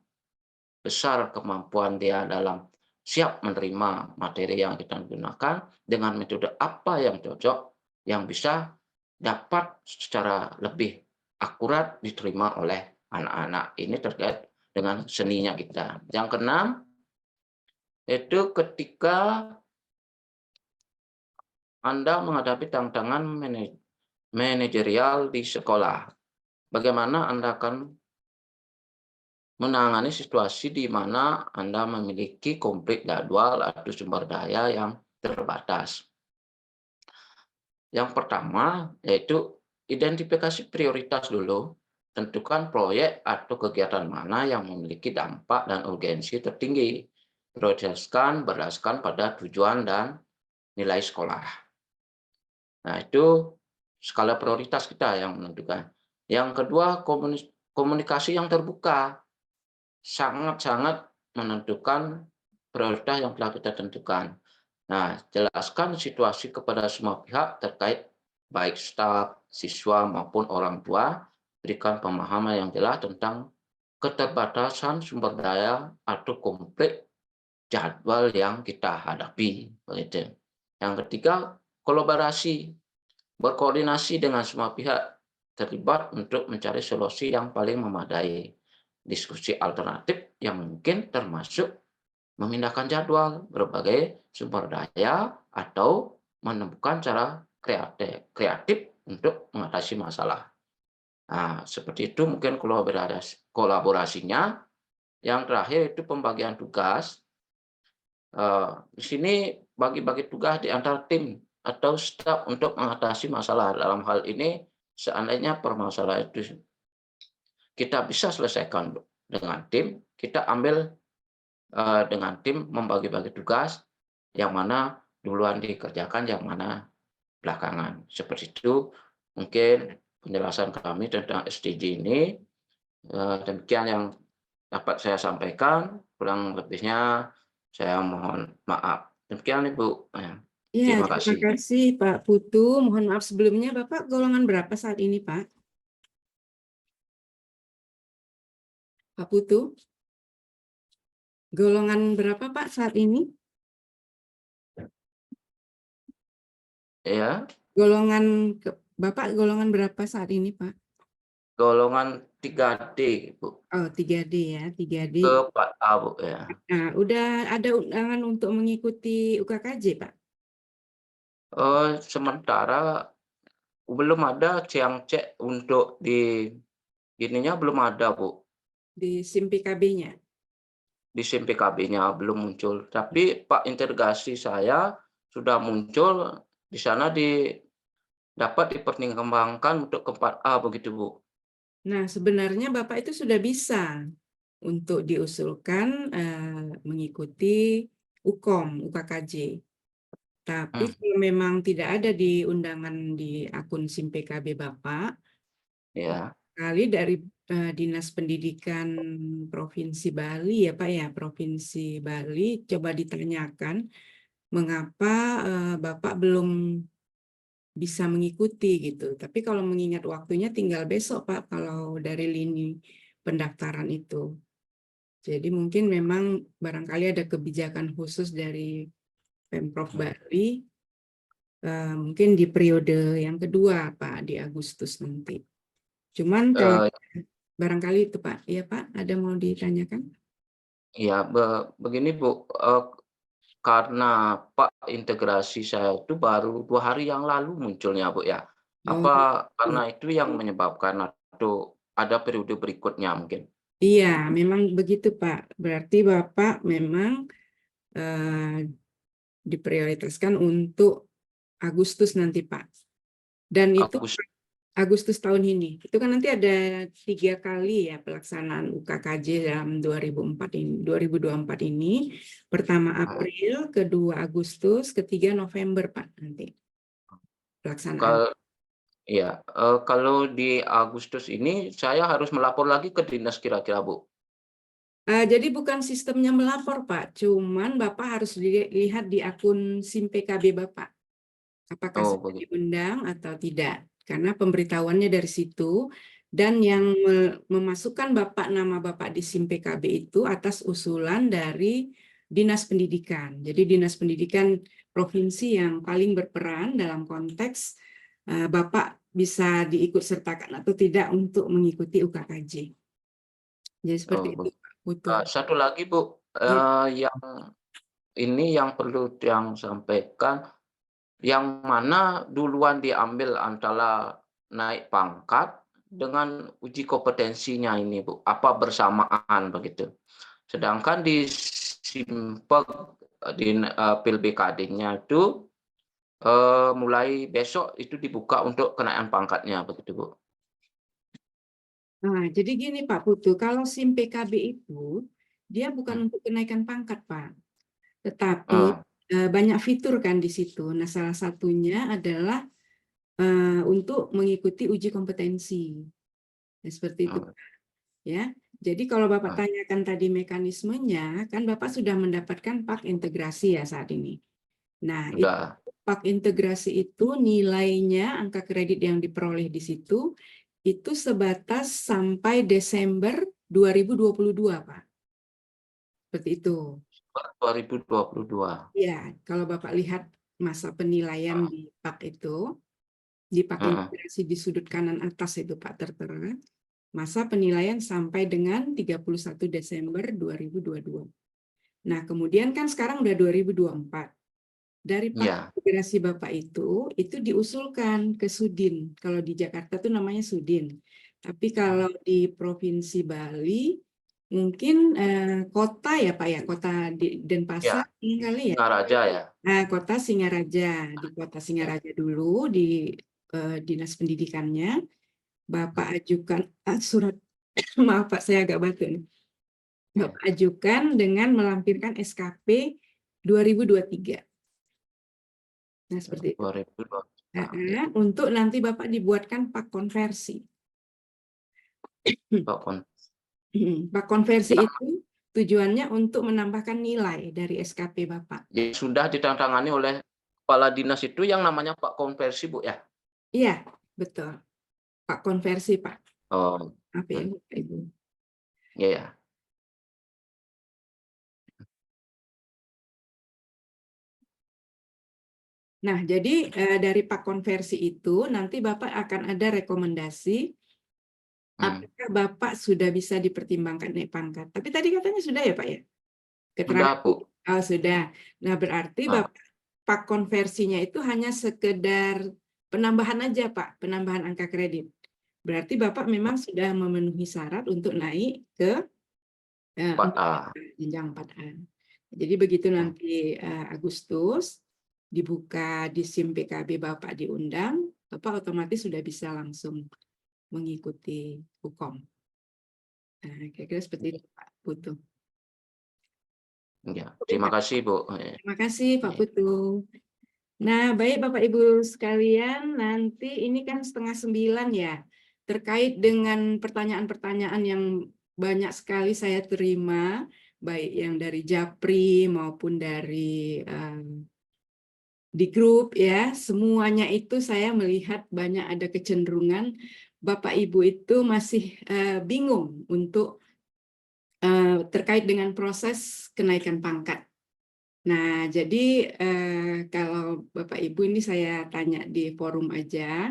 besar kemampuan dia dalam siap menerima materi yang kita gunakan dengan metode apa yang cocok, yang bisa dapat secara lebih akurat diterima oleh anak-anak. Ini terkait dengan seninya kita. Yang keenam, itu ketika Anda menghadapi tantangan manajerial di sekolah. Bagaimana Anda akan menangani situasi di mana Anda memiliki konflik jadwal atau sumber daya yang terbatas. Yang pertama yaitu identifikasi prioritas dulu, tentukan proyek atau kegiatan mana yang memiliki dampak dan urgensi tertinggi. Prioritaskan berdasarkan pada tujuan dan nilai sekolah. Nah, itu skala prioritas kita yang menentukan. Yang kedua, komunikasi yang terbuka. Sangat-sangat menentukan prioritas yang telah kita tentukan. Nah, jelaskan situasi kepada semua pihak terkait baik staf, siswa maupun orang tua, berikan pemahaman yang jelas tentang keterbatasan sumber daya atau konflik jadwal yang kita hadapi. Begitu. Yang ketiga, kolaborasi, berkoordinasi dengan semua pihak terlibat untuk mencari solusi yang paling memadai. Diskusi alternatif yang mungkin termasuk memindahkan jadwal berbagai sumber daya atau menemukan cara kreatif untuk mengatasi masalah. Nah, seperti itu mungkin kolaborasinya. Yang terakhir itu pembagian tugas. Di sini bagi-bagi tugas di antara tim atau staf untuk mengatasi masalah. Dalam hal ini, seandainya permasalahan itu kita bisa selesaikan dengan tim, kita ambil dengan tim membagi-bagi tugas, yang mana duluan dikerjakan, yang mana belakangan. Seperti itu mungkin penjelasan kami tentang SDG ini. Demikian yang dapat saya sampaikan, kurang lebihnya saya mohon maaf. Demikian Ibu. Ya, Terima terima kasih. kasih Pak Putu. Mohon maaf sebelumnya, Bapak golongan berapa saat ini, Pak? Pak Putu? Golongan berapa, Pak, saat ini? Ya, Bapak golongan berapa saat ini, Pak? golongan 3D, Bu. Oh, 3D ya, 3D. Ke 4A, Bu, ya. Nah, udah ada undangan untuk mengikuti UKKJ, Pak? Sementara belum ada cek untuk di ininya belum ada, Bu. Di SIM PKB-nya? Di SIM PKB-nya belum muncul. Tapi Pak integrasi saya sudah muncul di sana dapat dipertimbangkan untuk ke 4A begitu, Bu. Nah, sebenarnya Bapak itu sudah bisa untuk diusulkan mengikuti UKKJ. Tapi kalau memang tidak ada di undangan di akun SIM PKB Bapak, Ya. kali dari Dinas Pendidikan Provinsi Bali ya Pak ya, Provinsi Bali, coba ditanyakan mengapa Bapak belum bisa mengikuti gitu. Tapi kalau mengingat waktunya tinggal besok Pak, kalau dari lini pendaftaran itu. Jadi mungkin memang barangkali ada kebijakan khusus dari Pemprov Bali, mungkin di periode yang kedua Pak, di Agustus nanti. Cuman kalau barangkali itu Pak, iya Pak, ada mau ditanyakan? Ya, begini Bu, karena Pak integrasi saya itu baru 2 hari yang lalu munculnya Bu ya. Apa karena itu yang menyebabkan atau ada periode berikutnya mungkin? Iya, memang begitu Pak. Berarti Bapak memang diprioritaskan untuk Agustus nanti Pak. Dan itu Agustus tahun ini. Itu kan nanti ada 3 kali ya pelaksanaan UKKJ dalam 2024 ini. Pertama April, kedua Agustus, ketiga November Pak nanti pelaksanaan. Iya, kalau di Agustus ini saya harus melapor lagi ke dinas kira-kira Bu? Jadi bukan sistemnya melapor Pak, cuman Bapak harus lihat di akun SIM PKB Bapak. Apakah sudah diundang atau tidak. Karena pemberitahuannya dari situ, dan yang memasukkan nama Bapak di SIM PKB itu atas usulan dari Dinas Pendidikan. Jadi Dinas Pendidikan Provinsi yang paling berperan dalam konteks Bapak bisa diikut sertakan atau tidak untuk mengikuti UKKJ. Jadi seperti itu Pak Putu. Satu lagi Bu, yang ini yang perlu yang sampaikan, yang mana duluan diambil antara naik pangkat dengan uji kompetensinya ini Bu, apa bersamaan begitu. Sedangkan di SIMPEG Pil BKD-nya itu mulai besok itu dibuka untuk kenaikan pangkatnya, begitu Bu. Nah, jadi gini Pak Putu, kalau SIM PKB itu dia bukan untuk kenaikan pangkat Pak, tetapi banyak fitur kan di situ. Nah, salah satunya adalah untuk mengikuti uji kompetensi. Nah, seperti itu Pak. Ya. Jadi kalau Bapak tanyakan tadi mekanismenya, kan Bapak sudah mendapatkan pak integrasi ya saat ini. Nah, Sudah. pak integrasi itu nilainya angka kredit yang diperoleh di situ itu sebatas sampai Desember 2022, Pak. Seperti itu. 2022. Ya, kalau Bapak lihat masa penilaian di pak itu, di pak integrasi di sudut kanan atas itu Pak tertera, masa penilaian sampai dengan 31 Desember 2022. Nah, kemudian kan sekarang udah 2024. Dari pak integrasi Bapak itu diusulkan ke Sudin. Kalau di Jakarta itu namanya Sudin. Tapi kalau di Provinsi Bali, mungkin kota ya Pak ya, kota di Denpasar kali ya. Singaraja ya. Nah, kota Singaraja. Di kota Singaraja dulu, di Dinas Pendidikannya, Bapak ajukan surat, maaf Pak, saya agak batuk nih. Bapak ajukan dengan melampirkan SKP 2023. Nah, seperti itu. 2023. Untuk nanti Bapak dibuatkan pak konversi. Pak konversi itu tujuannya untuk menambahkan nilai dari SKP Bapak. Jadi sudah ditandatangani oleh kepala dinas itu yang namanya Pak Konversi, Bu ya? Iya, betul. Pak konversi, Pak. Oh. Apa ya, Ibu? Iya. Nah, jadi dari pak konversi itu nanti Bapak akan ada rekomendasi apakah Bapak sudah bisa dipertimbangkan naik pangkat. Tapi tadi katanya sudah ya Pak ya? Sudah, Bu. Oh, sudah. Nah, berarti Bapak pak konversinya itu hanya sekedar penambahan aja Pak, penambahan angka kredit. Berarti Bapak memang sudah memenuhi syarat untuk naik ke 4A. jenjang 4A. Jadi begitu nanti Agustus dibuka di SIM PKB Bapak diundang, Bapak otomatis sudah bisa langsung mengikuti hukum. Nah, kira-kira seperti itu Pak Putu. Ya, terima kasih Bu. Terima kasih Pak Putu. Nah, baik Bapak Ibu sekalian, nanti ini kan 8:30 ya, terkait dengan pertanyaan-pertanyaan yang banyak sekali saya terima, baik yang dari Japri maupun dari di grup ya, semuanya itu saya melihat banyak ada kecenderungan Bapak Ibu itu masih bingung untuk terkait dengan proses kenaikan pangkat. Nah, jadi kalau Bapak Ibu ini saya tanya di forum aja,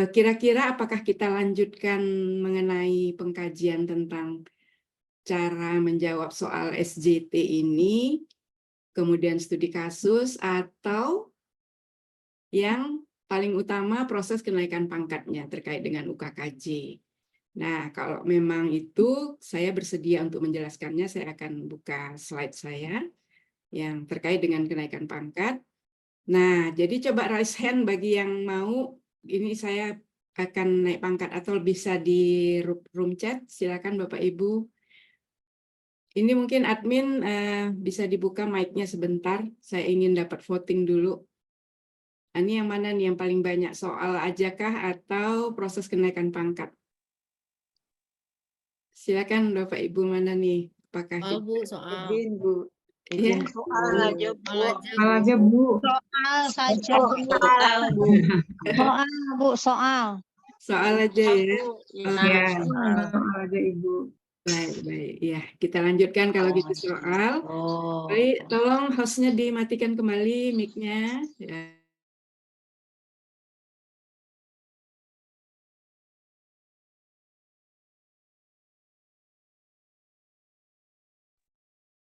kira-kira apakah kita lanjutkan mengenai pengkajian tentang cara menjawab soal SJT ini, kemudian studi kasus, atau yang paling utama proses kenaikan pangkatnya terkait dengan UKKJ. Nah, kalau memang itu saya bersedia untuk menjelaskannya, saya akan buka slide saya yang terkait dengan kenaikan pangkat. Nah, jadi coba raise hand bagi yang mau, ini saya akan naik pangkat atau bisa di room chat, silakan Bapak Ibu. Ini mungkin admin bisa dibuka mic-nya sebentar, saya ingin dapat voting dulu. Ini yang mana nih yang paling banyak, soal ajakah atau proses kenaikan pangkat? Silakan Bapak Ibu, mana nih? Apakah soal Bu, soal. Izin Bu. Ya. Soal aja Bu. Soal aja Bu. Soal saja Bu. Soal Bu. Soal Bu, soal. Soal aja ya. Ya, Soal aja Ibu. Baik. Ya, kita lanjutkan kalau gitu soal. Baik, tolong hostnya dimatikan kembali mic-nya. Ya.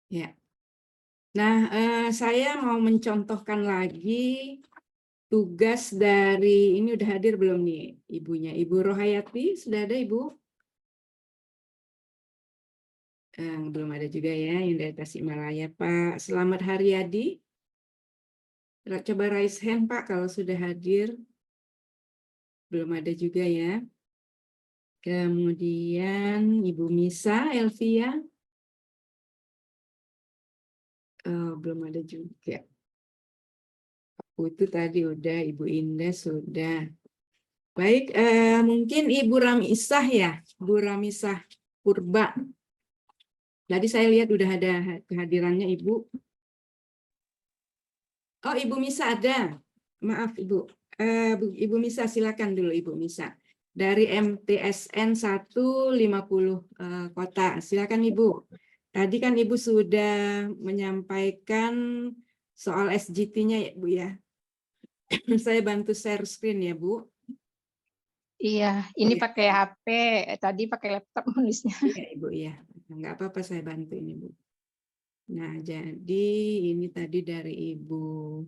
Ya. Nah, saya mau mencontohkan lagi tugas dari, ini udah hadir belum nih ibunya? Ibu Rohayati, sudah ada Ibu? Belum ada juga ya yang dari Tasikmalaya. Pak Selamat Haryadi. Coba raise hand Pak kalau sudah hadir. Belum ada juga ya. Kemudian Ibu Misa Elvia. Belum ada juga. Itu tadi udah, Ibu Indah sudah. Baik, mungkin Ibu Ramisah ya, Bu Ramisah Purba. Tadi saya lihat udah ada kehadirannya Ibu. Oh, Ibu Misa ada. Maaf Ibu. Ibu Misa silakan dulu Ibu Misa. Dari MTSN 150 kota. Silakan Ibu. Tadi kan Ibu sudah menyampaikan soal SGT-nya ya Bu ya. Saya bantu share screen ya Bu. Iya, ini Iya. pakai HP, tadi pakai laptop nulisnya. Iya Ibu ya. Nggak apa-apa saya bantu ini Bu. Nah jadi ini tadi dari Ibu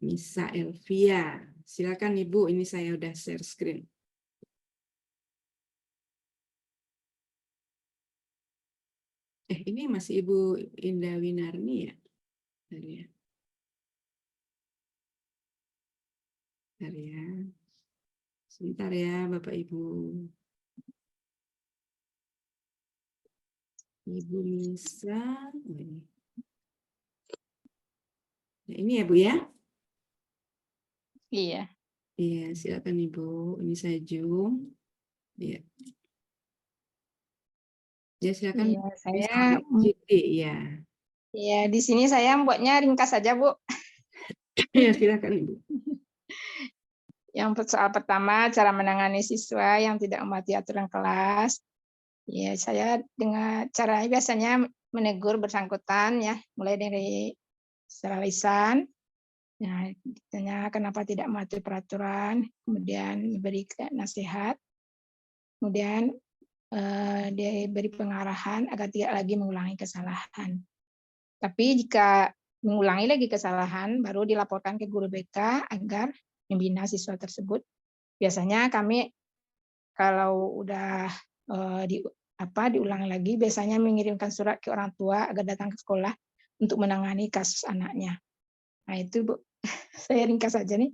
Misa Elvia. Silakan Ibu, ini saya udah share screen. Ini masih Ibu Indah Winarni ya? Tadi ya. Bentar ya. Sebentar ya Bapak Ibu. Ibu Misa. Nah, ini ya Bu ya? Iya. Iya, silakan Ibu. Ini saya zoom. Iya. Ya, silakan. Iya, Ini saya soal SGT, ya. ya di sini saya buatnya ringkas saja, Bu. Ya, silakan Ibu. Yang soal pertama, cara menangani siswa yang tidak mematuhi aturan kelas. Ya, saya dengan cara biasanya menegur bersangkutan ya, mulai dari secara lisan. Nah, ditanya kenapa tidak mematuhi peraturan, kemudian diberi nasihat, kemudian diberi pengarahan agar tidak lagi mengulangi kesalahan. Tapi jika mengulangi lagi kesalahan, baru dilaporkan ke guru BK agar membina siswa tersebut. Biasanya kami kalau udah diulangi lagi, biasanya mengirimkan surat ke orang tua agar datang ke sekolah untuk menangani kasus anaknya. Nah itu Bu, saya ringkas saja nih.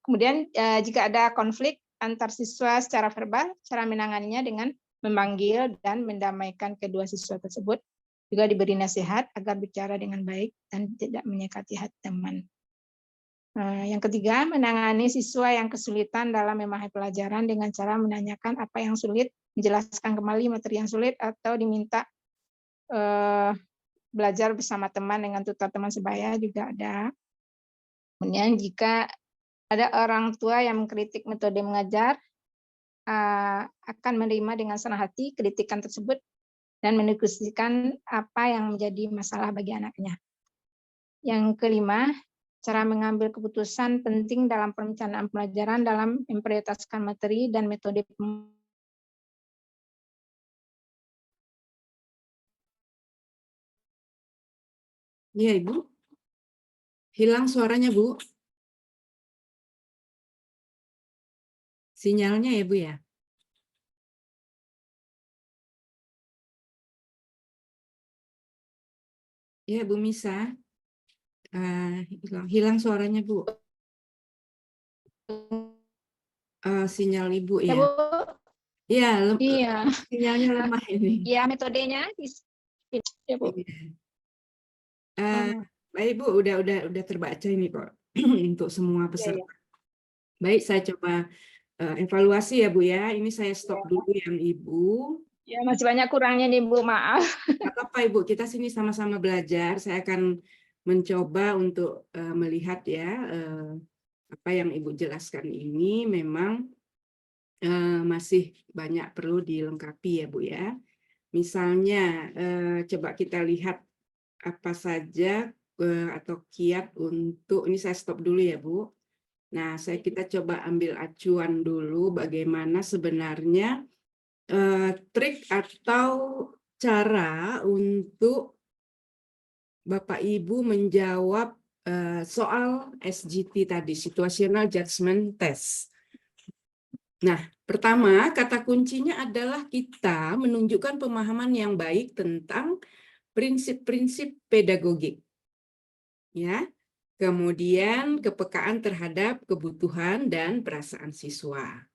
Kemudian jika ada konflik antar siswa secara verbal, cara menanganinya dengan memanggil dan mendamaikan kedua siswa tersebut, juga diberi nasihat agar bicara dengan baik dan tidak menyakiti hati teman. Yang ketiga, menangani siswa yang kesulitan dalam memahami pelajaran dengan cara menanyakan apa yang sulit, menjelaskan kembali materi yang sulit, atau diminta belajar bersama teman dengan tutor teman sebaya juga ada. Kemudian jika ada orang tua yang mengkritik metode mengajar, akan menerima dengan senang hati kritikan tersebut dan mendiskusikan apa yang menjadi masalah bagi anaknya. Yang kelima, cara mengambil keputusan penting dalam perencanaan pelajaran dalam memprioritaskan materi dan metode. Iya Ibu. Hilang suaranya Bu. Sinyalnya ya Bu ya. Ya Bu Misa. Hilang suaranya Bu. Sinyal Ibu Ya, ya. Bu. Iya, Iya. sinyalnya lemah ini. Ya, metodenya ya, Bu. Baik Bu, udah terbaca ini kok untuk semua peserta. Ya. Baik, saya coba evaluasi ya Bu ya. Ini saya stop dulu yang Ibu. Ya, masih banyak kurangnya nih Bu, maaf. Nggak apa-apa Ibu, kita sini sama-sama belajar. Saya akan mencoba untuk melihat ya apa yang Ibu jelaskan ini memang masih banyak perlu dilengkapi ya Bu ya. Misalnya coba kita lihat apa saja atau kiat untuk, ini saya stop dulu ya Bu. Nah, kita coba ambil acuan dulu bagaimana sebenarnya trik atau cara untuk Bapak Ibu menjawab soal SGT tadi, Situational Judgment Test. Nah, pertama, kata kuncinya adalah kita menunjukkan pemahaman yang baik tentang prinsip-prinsip pedagogik. Ya. Kemudian kepekaan terhadap kebutuhan dan perasaan siswa.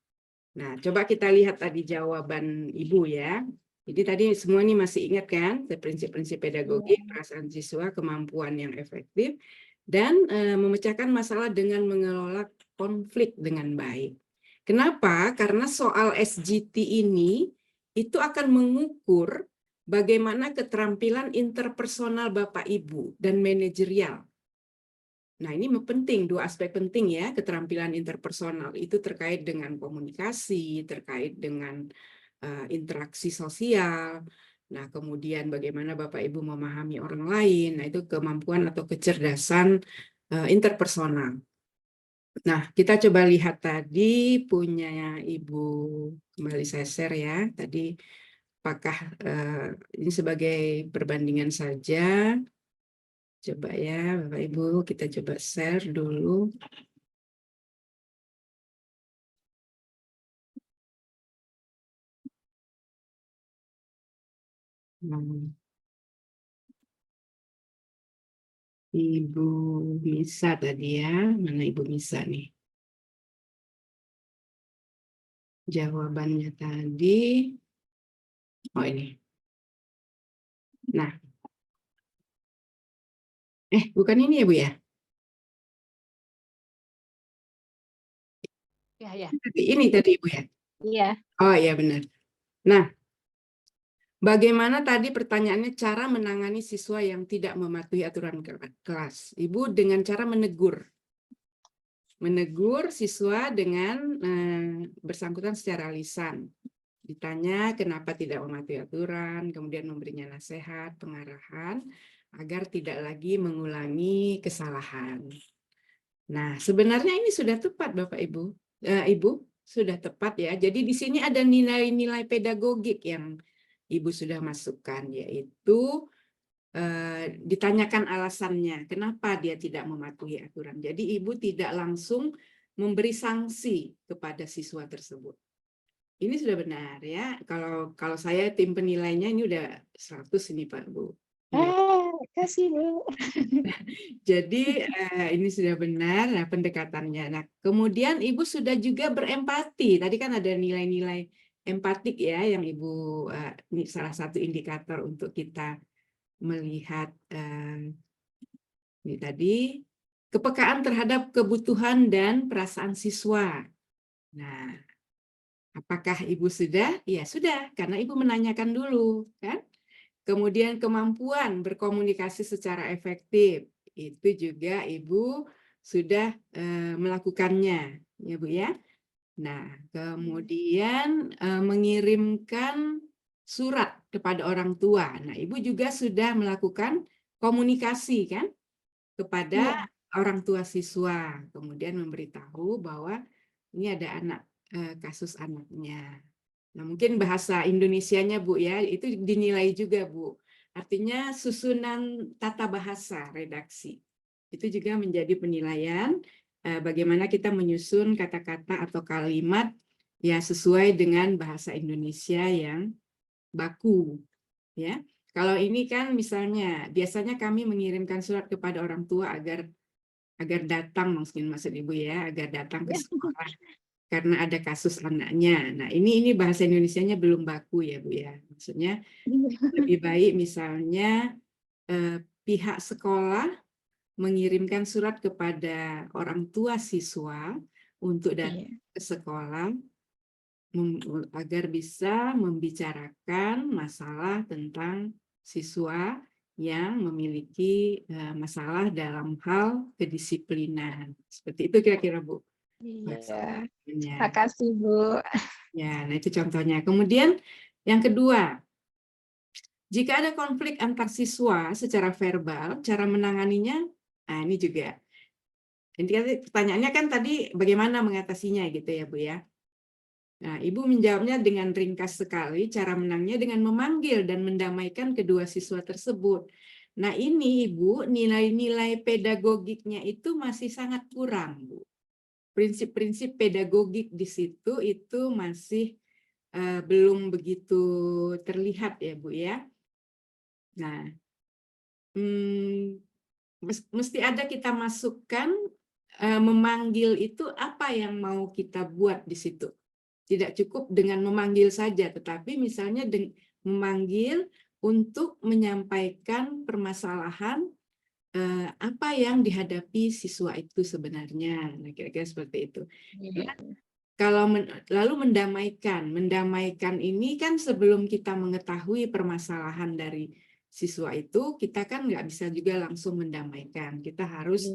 Nah, coba kita lihat tadi jawaban Ibu ya. Jadi tadi semua ini masih ingat kan? Prinsip-prinsip pedagogik, perasaan siswa, kemampuan yang efektif, dan memecahkan masalah dengan mengelola konflik dengan baik. Kenapa? Karena soal SGT ini itu akan mengukur bagaimana keterampilan interpersonal Bapak Ibu dan manajerial. Nah, ini penting, dua aspek penting ya, keterampilan interpersonal itu terkait dengan komunikasi, terkait dengan interaksi sosial. Nah, kemudian bagaimana Bapak Ibu memahami orang lain, nah itu kemampuan atau kecerdasan interpersonal. Nah, kita coba lihat tadi punya Ibu, kembali saya share ya, tadi apakah ini sebagai perbandingan saja. Coba ya, Bapak Ibu, kita coba share dulu. Ibu Misa tadi ya, mana Ibu Misa nih? Jawabannya tadi, oh ini. Nah, bukan ini ya Bu ya? Ya. Ini tadi Ibu ya? Iya. Oh iya benar. Nah, bagaimana tadi pertanyaannya cara menangani siswa yang tidak mematuhi aturan kelas? Ibu dengan cara menegur. Menegur siswa dengan bersangkutan secara lisan. Ditanya kenapa tidak mematuhi aturan, kemudian memberinya nasihat, pengarahan, agar tidak lagi mengulangi kesalahan. Nah, sebenarnya ini sudah tepat Bapak Ibu. Ibu, sudah tepat ya. Jadi di sini ada nilai-nilai pedagogik yang Ibu sudah masukkan, yaitu ditanyakan alasannya, kenapa dia tidak mematuhi aturan. Jadi Ibu tidak langsung memberi sanksi kepada siswa tersebut. Ini sudah benar ya. Kalau saya tim penilainya ini udah 100 ini Pak Bu. Kasih Bu. Jadi ini sudah benar nah, pendekatannya. Nah, kemudian Ibu sudah juga berempati. Tadi kan ada nilai-nilai empatik ya yang Ibu ini salah satu indikator untuk kita melihat ini tadi kepekaan terhadap kebutuhan dan perasaan siswa. Nah, apakah Ibu sudah? Ya sudah, karena Ibu menanyakan dulu, kan? Kemudian kemampuan berkomunikasi secara efektif, itu juga Ibu sudah melakukannya, ya Bu ya. Nah, kemudian mengirimkan surat kepada orang tua. Nah, Ibu juga sudah melakukan komunikasi kan kepada orang tua siswa, kemudian memberitahu bahwa ini ada anak kasus anaknya. Nah, mungkin bahasa Indonesianya Bu ya, itu dinilai juga Bu. Artinya susunan tata bahasa redaksi. Itu juga menjadi penilaian bagaimana kita menyusun kata-kata atau kalimat ya sesuai dengan bahasa Indonesia yang baku. Ya. Kalau ini kan misalnya biasanya kami mengirimkan surat kepada orang tua agar datang mungkin maksud Ibu ya, agar datang ke sekolah karena ada kasus anaknya. Nah, ini bahasa Indonesianya belum baku ya, Bu ya. Maksudnya lebih baik misalnya pihak sekolah mengirimkan surat kepada orang tua siswa untuk datang ke sekolah agar bisa membicarakan masalah tentang siswa yang memiliki masalah dalam hal kedisiplinan. Seperti itu kira-kira, Bu. Iya. Terima kasih Bu. Ya, nah itu contohnya. Kemudian yang kedua, jika ada konflik antar siswa secara verbal, cara menanganinya, nah ini juga. Ini pertanyaannya kan tadi bagaimana mengatasinya gitu ya Bu ya. Nah, Ibu menjawabnya dengan ringkas sekali, cara menangnya dengan memanggil dan mendamaikan kedua siswa tersebut. Nah ini Ibu, nilai-nilai pedagogiknya itu masih sangat kurang Bu. prinsip-prinsip pedagogik di situ itu masih belum begitu terlihat ya Bu ya. Nah, mesti ada kita masukkan memanggil itu apa yang mau kita buat di situ. Tidak cukup dengan memanggil saja, tetapi misalnya memanggil untuk menyampaikan permasalahan apa yang dihadapi siswa itu sebenarnya. Nah, kira-kira seperti itu. Nah, kalau lalu mendamaikan ini kan sebelum kita mengetahui permasalahan dari siswa itu, kita kan nggak bisa juga langsung mendamaikan. Kita harus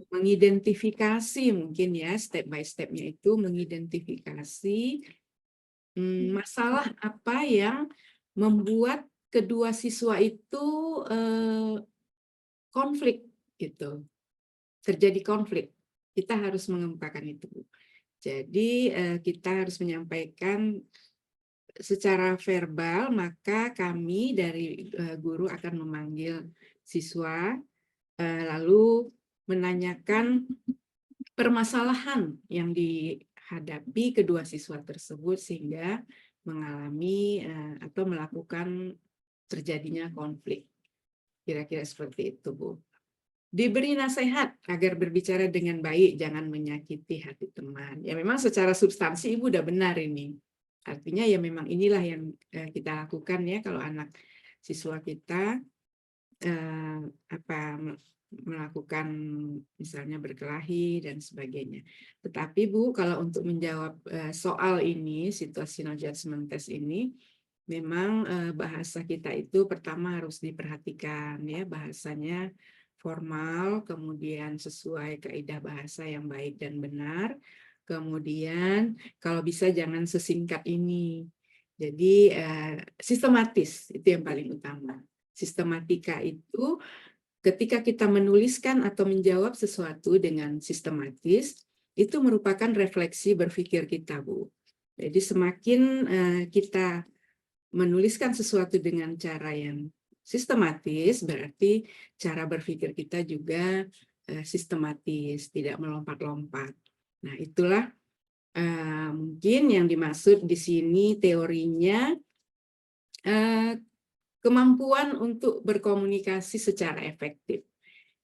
mengidentifikasi mungkin ya, step by step-nya itu mengidentifikasi masalah apa yang membuat kedua siswa itu konflik gitu. Terjadi konflik. Kita harus mengemukakan itu. Jadi kita harus menyampaikan secara verbal, maka kami dari guru akan memanggil siswa, lalu menanyakan permasalahan yang dihadapi kedua siswa tersebut sehingga mengalami atau melakukan terjadinya konflik. Kira-kira seperti itu, Bu. Diberi nasihat agar berbicara dengan baik, jangan menyakiti hati teman. Ya memang secara substansi Ibu udah benar ini. Artinya ya memang inilah yang kita lakukan ya kalau anak siswa kita melakukan misalnya berkelahi dan sebagainya. Tetapi Bu, kalau untuk menjawab soal ini, situational judgment test ini, memang bahasa kita itu pertama harus diperhatikan ya, bahasanya formal, kemudian sesuai kaidah bahasa yang baik dan benar, kemudian kalau bisa jangan sesingkat ini. Jadi sistematis, itu yang paling utama. Sistematika itu ketika kita menuliskan atau menjawab sesuatu dengan sistematis, itu merupakan refleksi berpikir kita, Bu. Jadi semakin kita menuliskan sesuatu dengan cara yang sistematis, berarti cara berpikir kita juga sistematis, tidak melompat-lompat. Nah, itulah mungkin yang dimaksud di sini teorinya kemampuan untuk berkomunikasi secara efektif.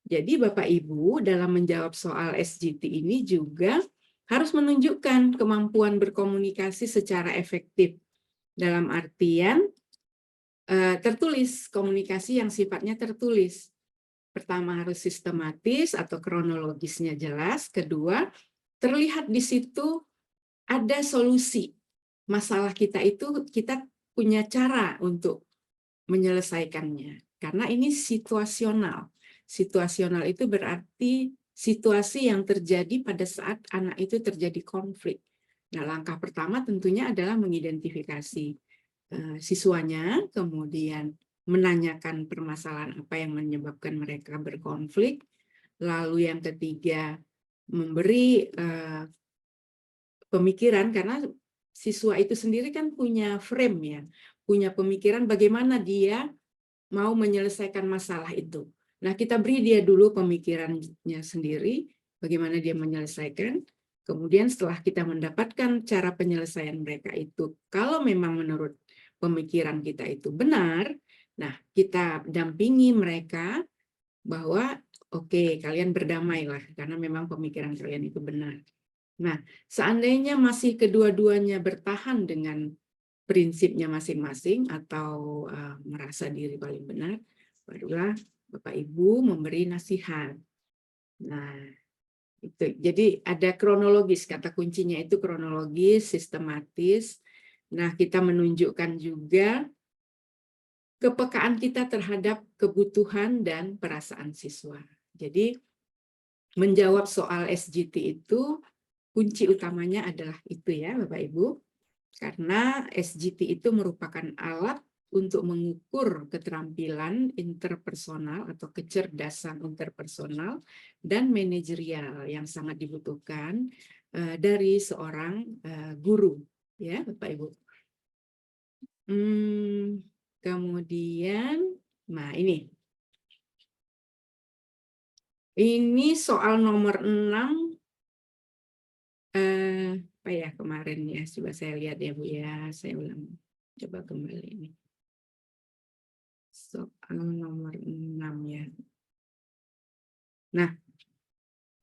Jadi Bapak Ibu dalam menjawab soal SGT ini juga harus menunjukkan kemampuan berkomunikasi secara efektif. Dalam artian tertulis, komunikasi yang sifatnya tertulis. Pertama harus sistematis atau kronologisnya jelas. Kedua, terlihat di situ ada solusi. Masalah kita itu kita punya cara untuk menyelesaikannya. Karena ini situasional. Situasional itu berarti situasi yang terjadi pada saat anak itu terjadi konflik. Nah, langkah pertama tentunya adalah mengidentifikasi siswanya, kemudian menanyakan permasalahan apa yang menyebabkan mereka berkonflik, lalu yang ketiga memberi pemikiran, karena siswa itu sendiri kan punya frame ya, punya pemikiran bagaimana dia mau menyelesaikan masalah itu. Nah, kita beri dia dulu pemikirannya sendiri, bagaimana dia menyelesaikan. Kemudian setelah kita mendapatkan cara penyelesaian mereka itu, kalau memang menurut pemikiran kita itu benar, nah kita dampingi mereka bahwa oke, kalian berdamailah karena memang pemikiran kalian itu benar. Nah, seandainya masih kedua-duanya bertahan dengan prinsipnya masing-masing atau merasa diri paling benar, barulah Bapak Ibu memberi nasihat. Nah, itu. Jadi ada kronologis, kata kuncinya itu kronologis, sistematis. Nah, kita menunjukkan juga kepekaan kita terhadap kebutuhan dan perasaan siswa. Jadi menjawab soal SGT itu kunci utamanya adalah itu ya Bapak Ibu. Karena SGT itu merupakan alat untuk mengukur keterampilan interpersonal atau kecerdasan interpersonal dan manajerial yang sangat dibutuhkan dari seorang guru, ya Bapak Ibu. Kemudian, nah ini soal nomor 6 apa ya kemarin ya, coba saya lihat ya Bu ya, saya ulang coba kembali ini. Soal nomor 6 ya. Nah,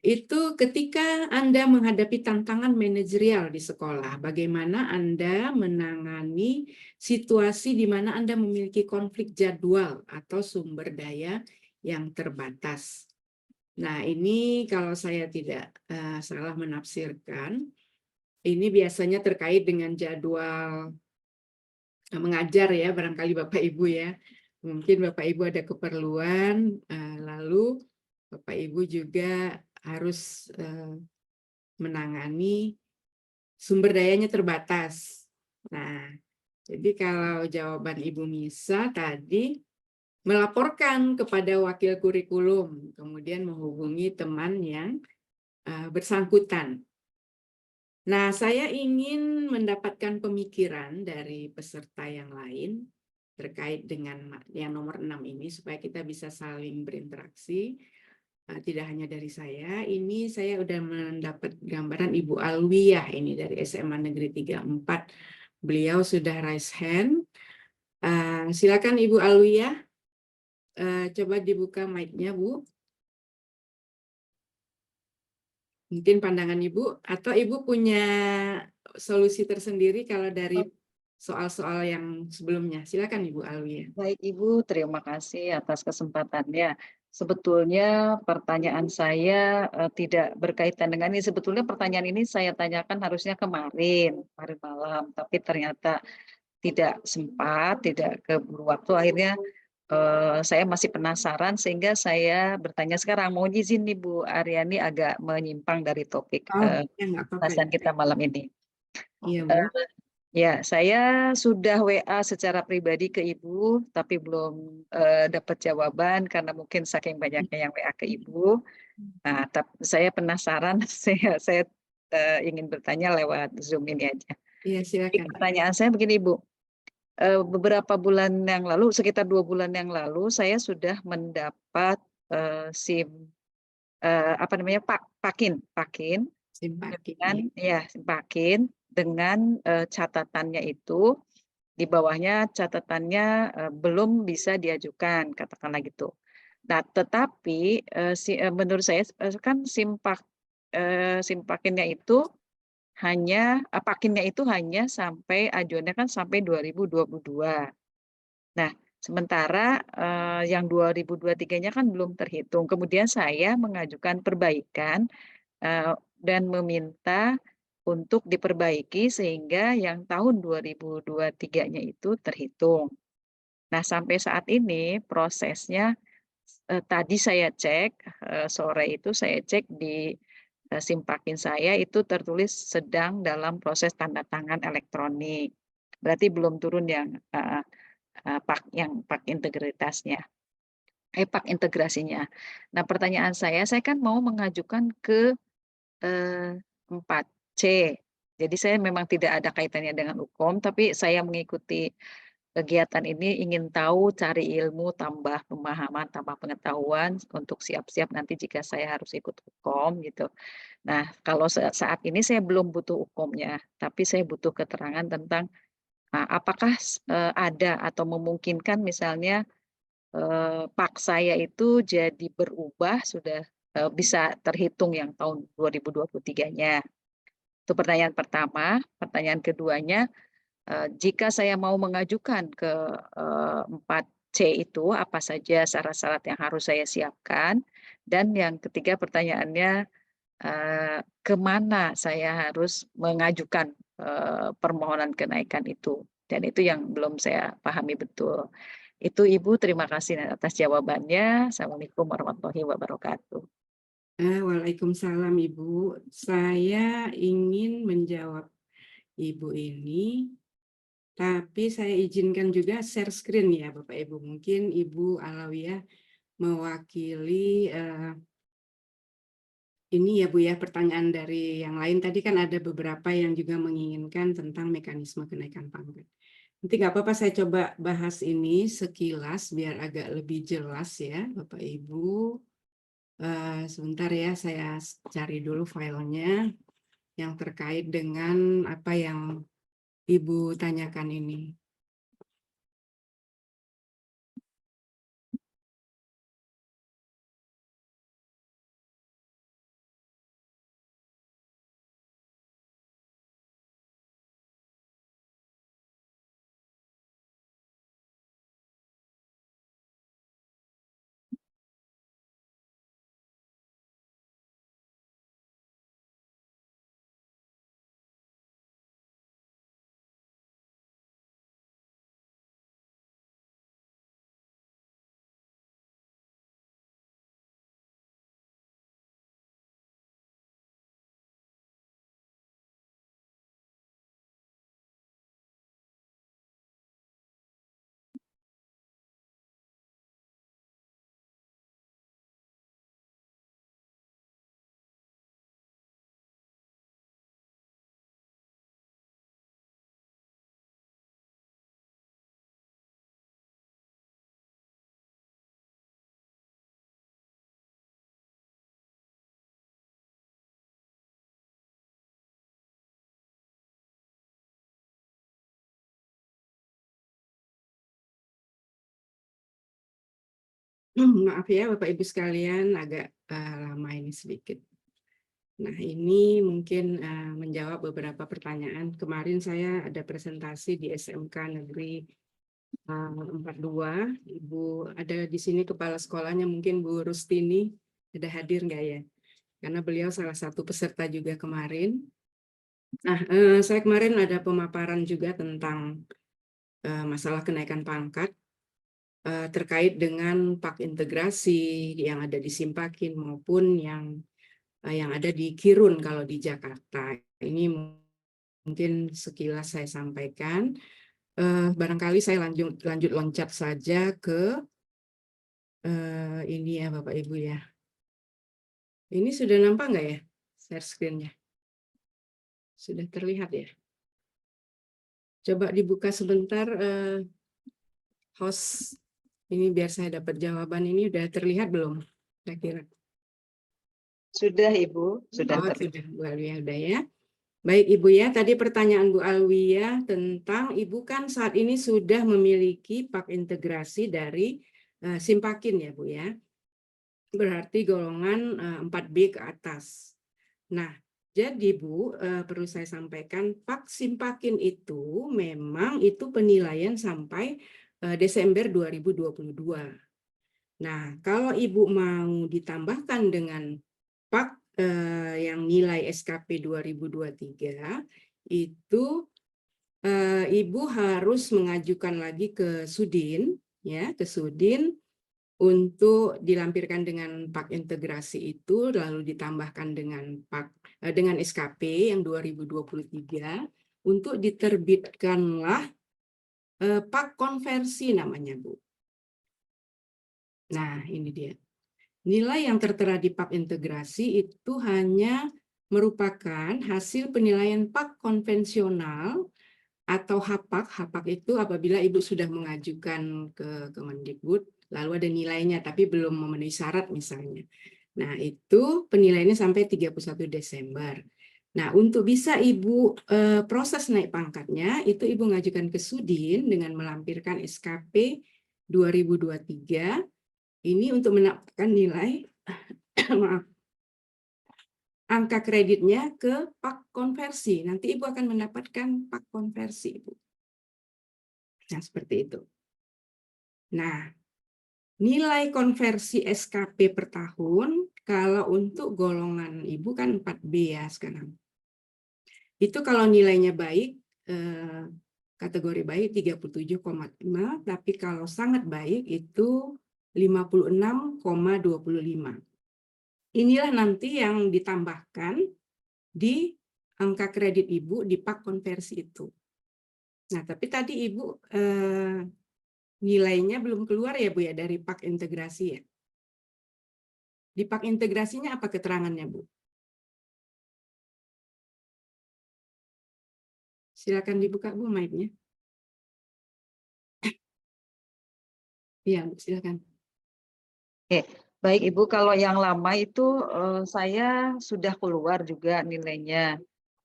itu ketika Anda menghadapi tantangan manajerial di sekolah, bagaimana Anda menangani situasi di mana Anda memiliki konflik jadwal atau sumber daya yang terbatas. Nah, ini kalau saya tidak salah menafsirkan, ini biasanya terkait dengan jadwal mengajar ya, barangkali Bapak Ibu ya. Mungkin Bapak Ibu ada keperluan, lalu Bapak Ibu juga harus menangani sumber dayanya terbatas. Nah, jadi kalau jawaban Ibu Misa tadi melaporkan kepada wakil kurikulum, kemudian menghubungi teman yang bersangkutan. Nah, saya ingin mendapatkan pemikiran dari peserta yang lain terkait dengan yang nomor 6 ini supaya kita bisa saling berinteraksi. Tidak hanya dari saya, ini saya udah mendapat gambaran Ibu Alwiyah ini dari SMA Negeri 34. Beliau sudah raise hand. Silakan Ibu Alwiyah, coba dibuka mic-nya Bu. Mungkin pandangan Ibu, atau Ibu punya solusi tersendiri kalau dari soal-soal yang sebelumnya. Silakan Ibu Alwiyah. Baik Ibu, terima kasih atas kesempatannya. Sebetulnya pertanyaan saya tidak berkaitan dengan ini. Sebetulnya pertanyaan ini saya tanyakan harusnya kemarin malam, tapi ternyata tidak sempat, tidak keburu waktu. Akhirnya saya masih penasaran sehingga saya bertanya sekarang. Mohon izin nih Bu Aryani agak menyimpang dari topik Ya nggak apa-apa. bahasan kita malam ini. Iya Bu. Ya, saya sudah WA secara pribadi ke Ibu, tapi belum dapat jawaban karena mungkin saking banyaknya yang WA ke Ibu. Nah, saya penasaran, saya ingin bertanya lewat Zoom ini aja. Iya, Jadi silakan. pertanyaan saya begini, Ibu. Beberapa bulan yang lalu, sekitar 2 bulan yang lalu, saya sudah mendapat SIM, Pakin Simpati. dengan Pakin dengan catatannya itu di bawahnya catatannya belum bisa diajukan, katakanlah gitu. Nah, tetapi menurut saya kan Pakinnya itu hanya sampai ajuannya kan sampai 2022. Nah, sementara yang 2023-nya kan belum terhitung. Kemudian saya mengajukan perbaikan dan meminta untuk diperbaiki sehingga yang tahun 2023-nya itu terhitung. Nah, sampai saat ini prosesnya tadi saya cek, sore itu saya cek di Simpakin saya itu tertulis sedang dalam proses tanda tangan elektronik. Berarti belum turun yang pak integrasinya. Nah, pertanyaan saya kan mau mengajukan ke 4C. Jadi saya memang tidak ada kaitannya dengan hukum, tapi saya mengikuti kegiatan ini ingin tahu, cari ilmu, tambah pemahaman, tambah pengetahuan untuk siap-siap nanti jika saya harus ikut hukum gitu. Nah, kalau saat ini saya belum butuh hukumnya, tapi saya butuh keterangan tentang apakah ada atau memungkinkan misalnya pak saya itu jadi berubah sudah bisa terhitung yang tahun 2023-nya. Itu pertanyaan pertama. Pertanyaan keduanya, jika saya mau mengajukan ke 4C itu, apa saja syarat-syarat yang harus saya siapkan? Dan yang ketiga pertanyaannya, kemana saya harus mengajukan permohonan kenaikan itu? Dan itu yang belum saya pahami betul. Itu Ibu, terima kasih atas jawabannya. Assalamualaikum warahmatullahi wabarakatuh. Waalaikumsalam Ibu. Saya ingin menjawab Ibu ini, tapi saya izinkan juga share screen ya Bapak Ibu. Mungkin Ibu Alawiyah mewakili ini ya Bu ya, pertanyaan dari yang lain. Tadi kan ada beberapa yang juga menginginkan tentang mekanisme kenaikan pangkat. Nanti nggak apa-apa saya coba bahas ini sekilas biar agak lebih jelas ya Bapak Ibu. Sebentar ya, saya cari dulu filenya. yang terkait dengan apa yang Ibu tanyakan ini. Maaf ya Bapak Ibu sekalian, agak lama ini sedikit. Nah, ini mungkin menjawab beberapa pertanyaan. Kemarin saya ada presentasi di SMK Negeri 42. Ibu ada di sini kepala sekolahnya, mungkin Bu Rustini, ada hadir nggak ya? Karena beliau salah satu peserta juga kemarin. Nah, saya kemarin ada pemaparan juga tentang masalah kenaikan pangkat terkait dengan pak integrasi yang ada di Simpakin maupun yang ada di Kirun kalau di Jakarta. Ini mungkin sekilas saya sampaikan. Barangkali saya lanjut loncat saja ke ini ya Bapak Ibu ya. Ini sudah nampak nggak ya share screen-nya? Sudah terlihat ya? Coba dibuka sebentar host. Ini biar saya dapat jawaban. Ini udah terlihat belum? Saya kira. Sudah Ibu, sudah Oh, terlihat. sudah Bu Alwia, udah ya. Baik Ibu ya, tadi pertanyaan Bu Alwia tentang Ibu kan saat ini sudah memiliki pak integrasi dari Simpakin ya Bu ya. Berarti golongan 4B ke atas. Nah, jadi Bu, perlu saya sampaikan pak Simpakin itu memang itu penilaian sampai Desember 2022. Nah, kalau Ibu mau ditambahkan dengan pak yang nilai SKP 2023, itu Ibu harus mengajukan lagi ke Sudin, ya, ke Sudin untuk dilampirkan dengan pak integrasi itu, lalu ditambahkan dengan dengan SKP yang 2023 untuk diterbitkanlah pak konversi namanya Bu. Nah, ini dia. Nilai yang tertera di pak integrasi itu hanya merupakan hasil penilaian pak konvensional atau HAPAK. HAPAK itu apabila Ibu sudah mengajukan ke Kemendikbud, lalu ada nilainya tapi belum memenuhi syarat misalnya. Nah, itu penilaiannya sampai 31 Desember. Nah, untuk bisa Ibu proses naik pangkatnya, itu Ibu mengajukan ke Sudin dengan melampirkan SKP 2023. Ini untuk mendapatkan nilai maaf, angka kreditnya ke pak konversi. Nanti Ibu akan mendapatkan pak konversi, Ibu. Nah, seperti itu. Nah, nilai konversi SKP per tahun, kalau untuk golongan Ibu kan 4B ya sekarang. Itu kalau nilainya baik, kategori baik 37,5, tapi kalau sangat baik itu 56,25. Inilah nanti yang ditambahkan di angka kredit Ibu di pak konversi itu. Nah, tapi tadi Ibu nilainya belum keluar ya Bu ya dari pak integrasi ya. Di pak integrasinya apa keterangannya Bu? Silakan dibuka Bu mic-nya. Iya, silakan. Oke, baik Ibu, kalau yang lama itu saya sudah keluar juga nilainya.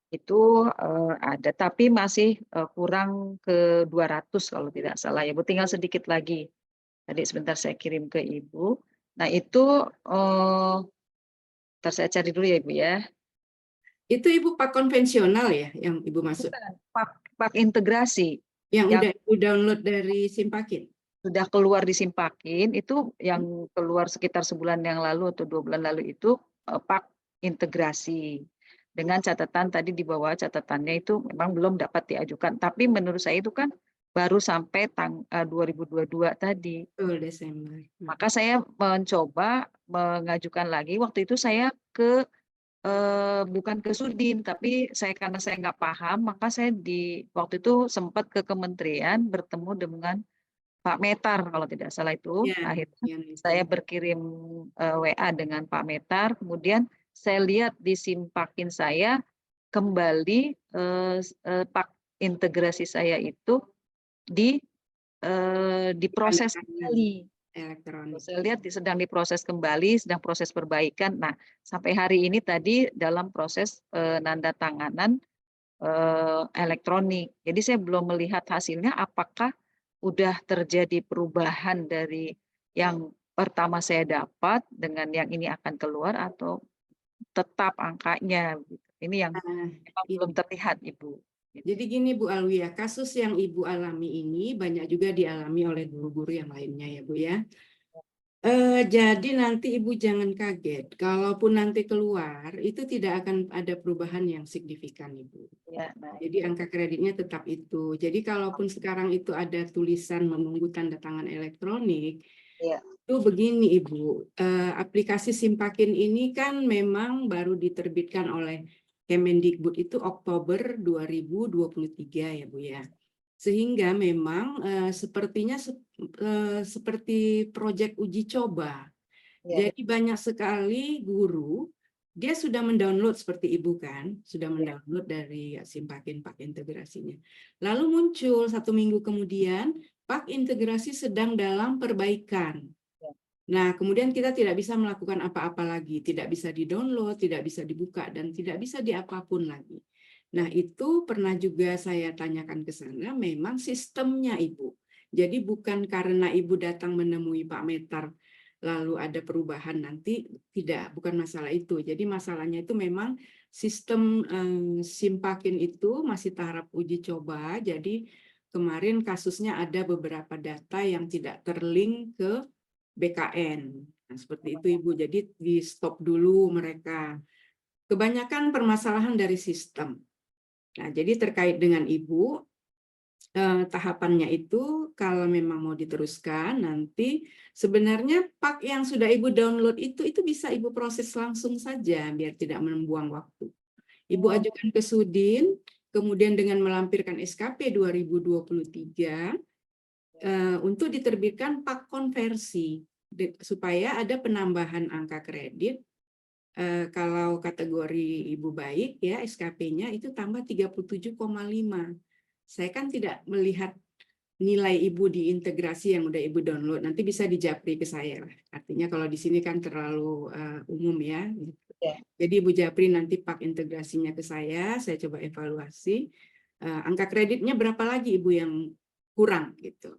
Itu ada, tapi masih kurang ke 200 kalau tidak salah ya Bu, tinggal sedikit lagi. Tadi sebentar saya kirim ke Ibu. Nah itu, ntar saya cari dulu ya Ibu ya. Itu Ibu pak konvensional ya yang Ibu maksud? Bukan, pak integrasi Yang yang udah Ibu download dari Simpakin? sudah keluar di Simpakin, itu yang keluar sekitar sebulan yang lalu atau 2 bulan lalu itu pak integrasi. Dengan catatan tadi di bawah catatannya itu memang belum dapat diajukan, tapi menurut saya itu kan baru sampai 2022 tadi. Betul, Desember. Maka saya mencoba mengajukan lagi, waktu itu saya ke bukan ke Sudin, tapi karena saya nggak paham, maka saya waktu itu sempat ke kementerian bertemu dengan Pak Metar kalau tidak salah itu. Ya, Akhirnya yang saya itu. berkirim WA dengan Pak Metar, kemudian saya lihat di Simpakin saya kembali pak integrasi saya itu diproses kembali. Elektronik. Saya lihat sedang diproses kembali, sedang proses perbaikan. Nah, sampai hari ini tadi dalam proses nanda tanganan elektronik. Jadi saya belum melihat hasilnya apakah udah terjadi perubahan dari yang pertama saya dapat dengan yang ini akan keluar atau tetap angkanya. Ini yang memang belum terlihat Ibu. Jadi gini Bu Alwia, kasus yang Ibu alami ini banyak juga dialami oleh guru-guru yang lainnya ya Bu ya. Jadi nanti Ibu jangan kaget, kalaupun nanti keluar itu tidak akan ada perubahan yang signifikan Ibu. Ya, nah, Jadi angka kreditnya tetap itu. Jadi kalaupun sekarang itu ada tulisan menunggu tanda tangan elektronik, ya. itu begini Ibu, aplikasi Simpakin ini kan memang baru diterbitkan oleh Kemendikbud itu Oktober 2023 ya Bu ya. Sehingga memang sepertinya seperti proyek uji coba. Ya. Jadi banyak sekali guru, dia sudah mendownload seperti Ibu kan, sudah mendownload dari Simpakin pak integrasinya. Lalu muncul 1 minggu kemudian, pak integrasi sedang dalam perbaikan. Nah, kemudian kita tidak bisa melakukan apa-apa lagi, tidak bisa di-download, tidak bisa dibuka, dan tidak bisa di apapun lagi. Nah, itu pernah juga saya tanyakan ke sana, memang sistemnya Ibu. Jadi bukan karena Ibu datang menemui Pak Metar, lalu ada perubahan nanti, tidak, bukan masalah itu. Jadi masalahnya itu memang sistem Simpakin itu masih tahap uji coba, jadi kemarin kasusnya ada beberapa data yang tidak terlink ke BKN. Nah, seperti itu Ibu, jadi di stop dulu mereka. Kebanyakan permasalahan dari sistem. Nah, jadi terkait dengan Ibu, tahapannya itu kalau memang mau diteruskan nanti sebenarnya pak yang sudah Ibu download itu bisa Ibu proses langsung saja biar tidak membuang waktu. Ibu ajukan ke Sudin, kemudian dengan melampirkan SKP 2023 untuk diterbitkan pak konversi supaya ada penambahan angka kredit. Kalau kategori Ibu baik ya SKP-nya itu tambah 37,5. Saya kan tidak melihat nilai Ibu di integrasi yang udah Ibu download, nanti bisa dijapri ke saya lah. Artinya kalau di sini kan terlalu umum ya. Jadi Ibu japri nanti pak integrasinya ke saya coba evaluasi. Angka kreditnya berapa lagi Ibu yang kurang gitu.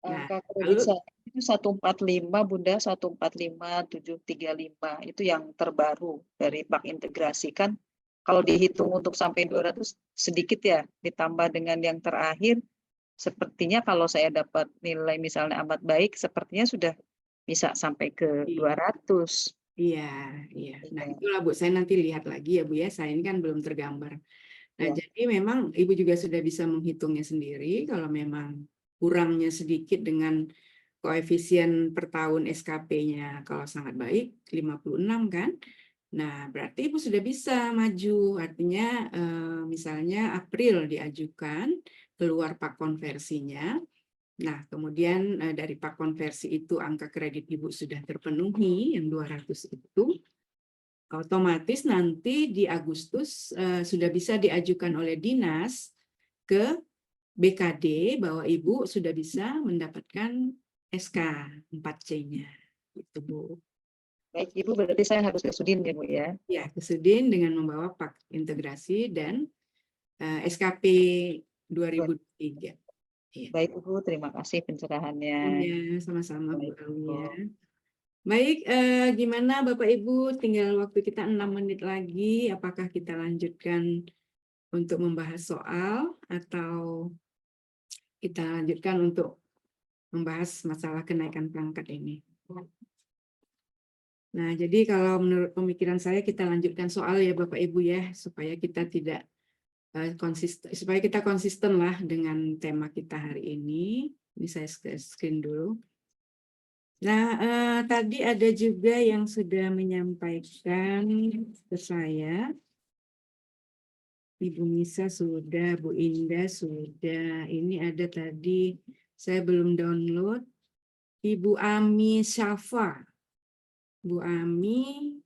Nah, Angka kredit saya itu 145 Bunda, 145.735 itu yang terbaru dari pak integrasi kan. Kalau dihitung untuk sampai 200 sedikit ya, ditambah dengan yang terakhir, sepertinya kalau saya dapat nilai misalnya amat baik, sepertinya sudah bisa sampai ke 200. Iya. Nah itulah Bu, saya nanti lihat lagi ya Bu ya, saya ini kan belum tergambar. Nah jadi memang Ibu juga sudah bisa menghitungnya sendiri, kalau memang kurangnya sedikit dengan koefisien per tahun SKP-nya kalau sangat baik 56 kan. Nah, berarti Ibu sudah bisa maju. Artinya misalnya April diajukan, keluar pak konversinya. Nah, kemudian dari pak konversi itu angka kredit Ibu sudah terpenuhi yang 200 itu. Otomatis nanti di Agustus sudah bisa diajukan oleh dinas ke BKD bahwa Ibu sudah bisa mendapatkan SK 4C-nya. Gitu, Bu. Baik Ibu, berarti saya harus ke Sudin ya Bu ya. Ya, ke Sudin dengan membawa pak integrasi dan SKP 2003. Iya. Baik Ibu, terima kasih pencerahannya. Iya, sama-sama Bu Baik, Alia. Bu. Baik, gimana Bapak Ibu? Tinggal waktu kita 6 menit lagi. Apakah kita lanjutkan untuk membahas soal atau kita lanjutkan untuk membahas masalah kenaikan pangkat ini? Nah, jadi kalau menurut pemikiran saya kita lanjutkan soal ya Bapak Ibu ya, supaya kita tidak konsisten, supaya kita konsisten lah dengan tema kita hari ini. Ini saya screen dulu. Nah, tadi ada juga yang sudah menyampaikan ke saya. Ibu Nisa sudah, Bu Indah sudah. Ini ada tadi, saya belum download. Ibu Ami Syafa. Bu Ami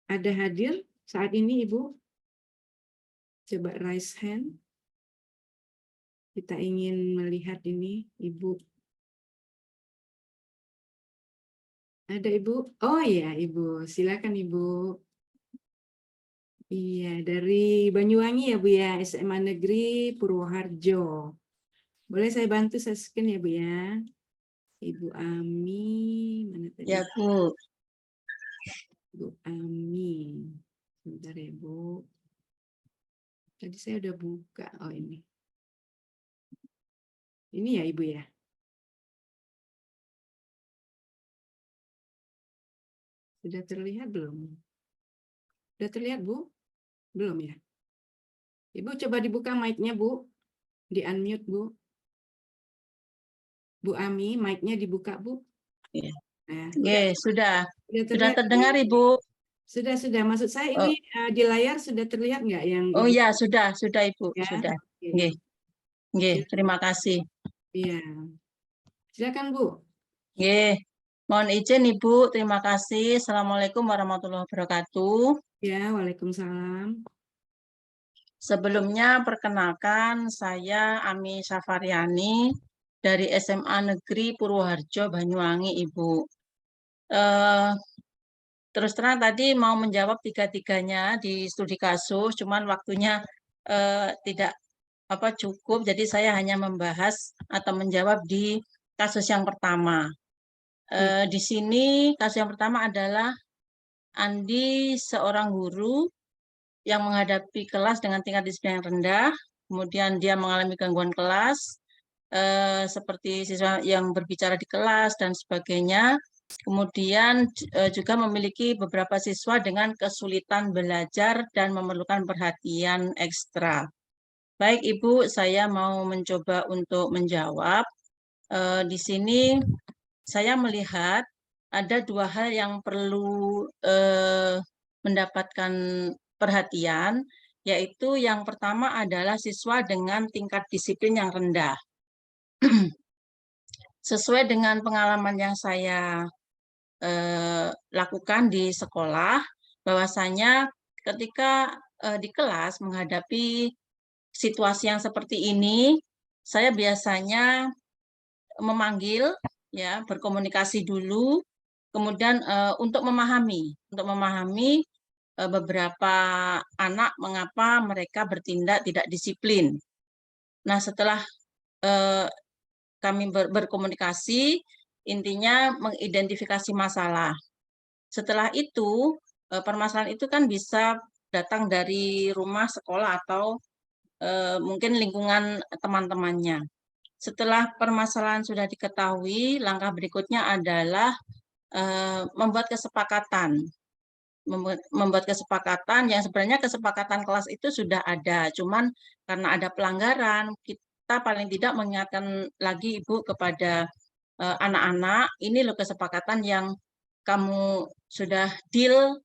ada hadir saat ini Ibu? Coba raise hand. Kita ingin melihat ini, Ibu. Ada Ibu? Oh iya, Ibu. Silakan Ibu. Iya, dari Banyuwangi ya Bu ya, SMA Negeri Purwoharjo. Boleh saya bantu saya scan ya Bu ya? Ibu Ami, mana tadi? Ya, Bu. Bu Ami. Sebentar ya Bu. Tadi saya udah buka. Oh ini. Ini ya Ibu ya? Sudah terlihat belum? Sudah terlihat Bu? Belum ya? Ibu coba dibuka mic-nya Bu. Di-unmute Bu. Bu Ami, mic-nya dibuka Bu. Iya. Nah, Oke, sudah terlihat, terdengar Ibu. Sudah. Maksud saya ini di layar sudah terlihat nggak yang Oh Ibu? iya, sudah Ibu, Ya? sudah. Oke. Nggih. Nggih, terima kasih. Iya. Silakan Bu. Nggih. Mohon izin Ibu, terima kasih. Assalamualaikum warahmatullahi wabarakatuh. Ya, Waalaikumsalam. Sebelumnya perkenalkan saya Ami Safariani dari SMA Negeri Purwoharjo, Banyuwangi, Ibu. Terus terang tadi mau menjawab tiga-tiganya di studi kasus, cuman waktunya tidak cukup, jadi saya hanya membahas atau menjawab di kasus yang pertama. Di sini kasus yang pertama adalah Andi, seorang guru yang menghadapi kelas dengan tingkat disiplin yang rendah, kemudian dia mengalami gangguan kelas, seperti siswa yang berbicara di kelas dan sebagainya. Kemudian juga memiliki beberapa siswa dengan kesulitan belajar dan memerlukan perhatian ekstra. Baik Ibu, saya mau mencoba untuk menjawab. Di sini saya melihat ada dua hal yang perlu mendapatkan perhatian, yaitu yang pertama adalah siswa dengan tingkat disiplin yang rendah. Sesuai dengan pengalaman yang saya lakukan di sekolah, bahwasanya ketika di kelas menghadapi situasi yang seperti ini, saya biasanya memanggil, ya, berkomunikasi dulu, kemudian untuk memahami beberapa anak mengapa mereka bertindak tidak disiplin. Nah, setelah kami berkomunikasi, intinya mengidentifikasi masalah. Setelah itu, permasalahan itu kan bisa datang dari rumah, sekolah, atau mungkin lingkungan teman-temannya. Setelah permasalahan sudah diketahui, langkah berikutnya adalah membuat kesepakatan. Membuat kesepakatan yang sebenarnya kesepakatan kelas itu sudah ada, cuman karena ada pelanggaran, kita paling tidak mengingatkan lagi Ibu kepada anak-anak, ini loh kesepakatan yang kamu sudah deal,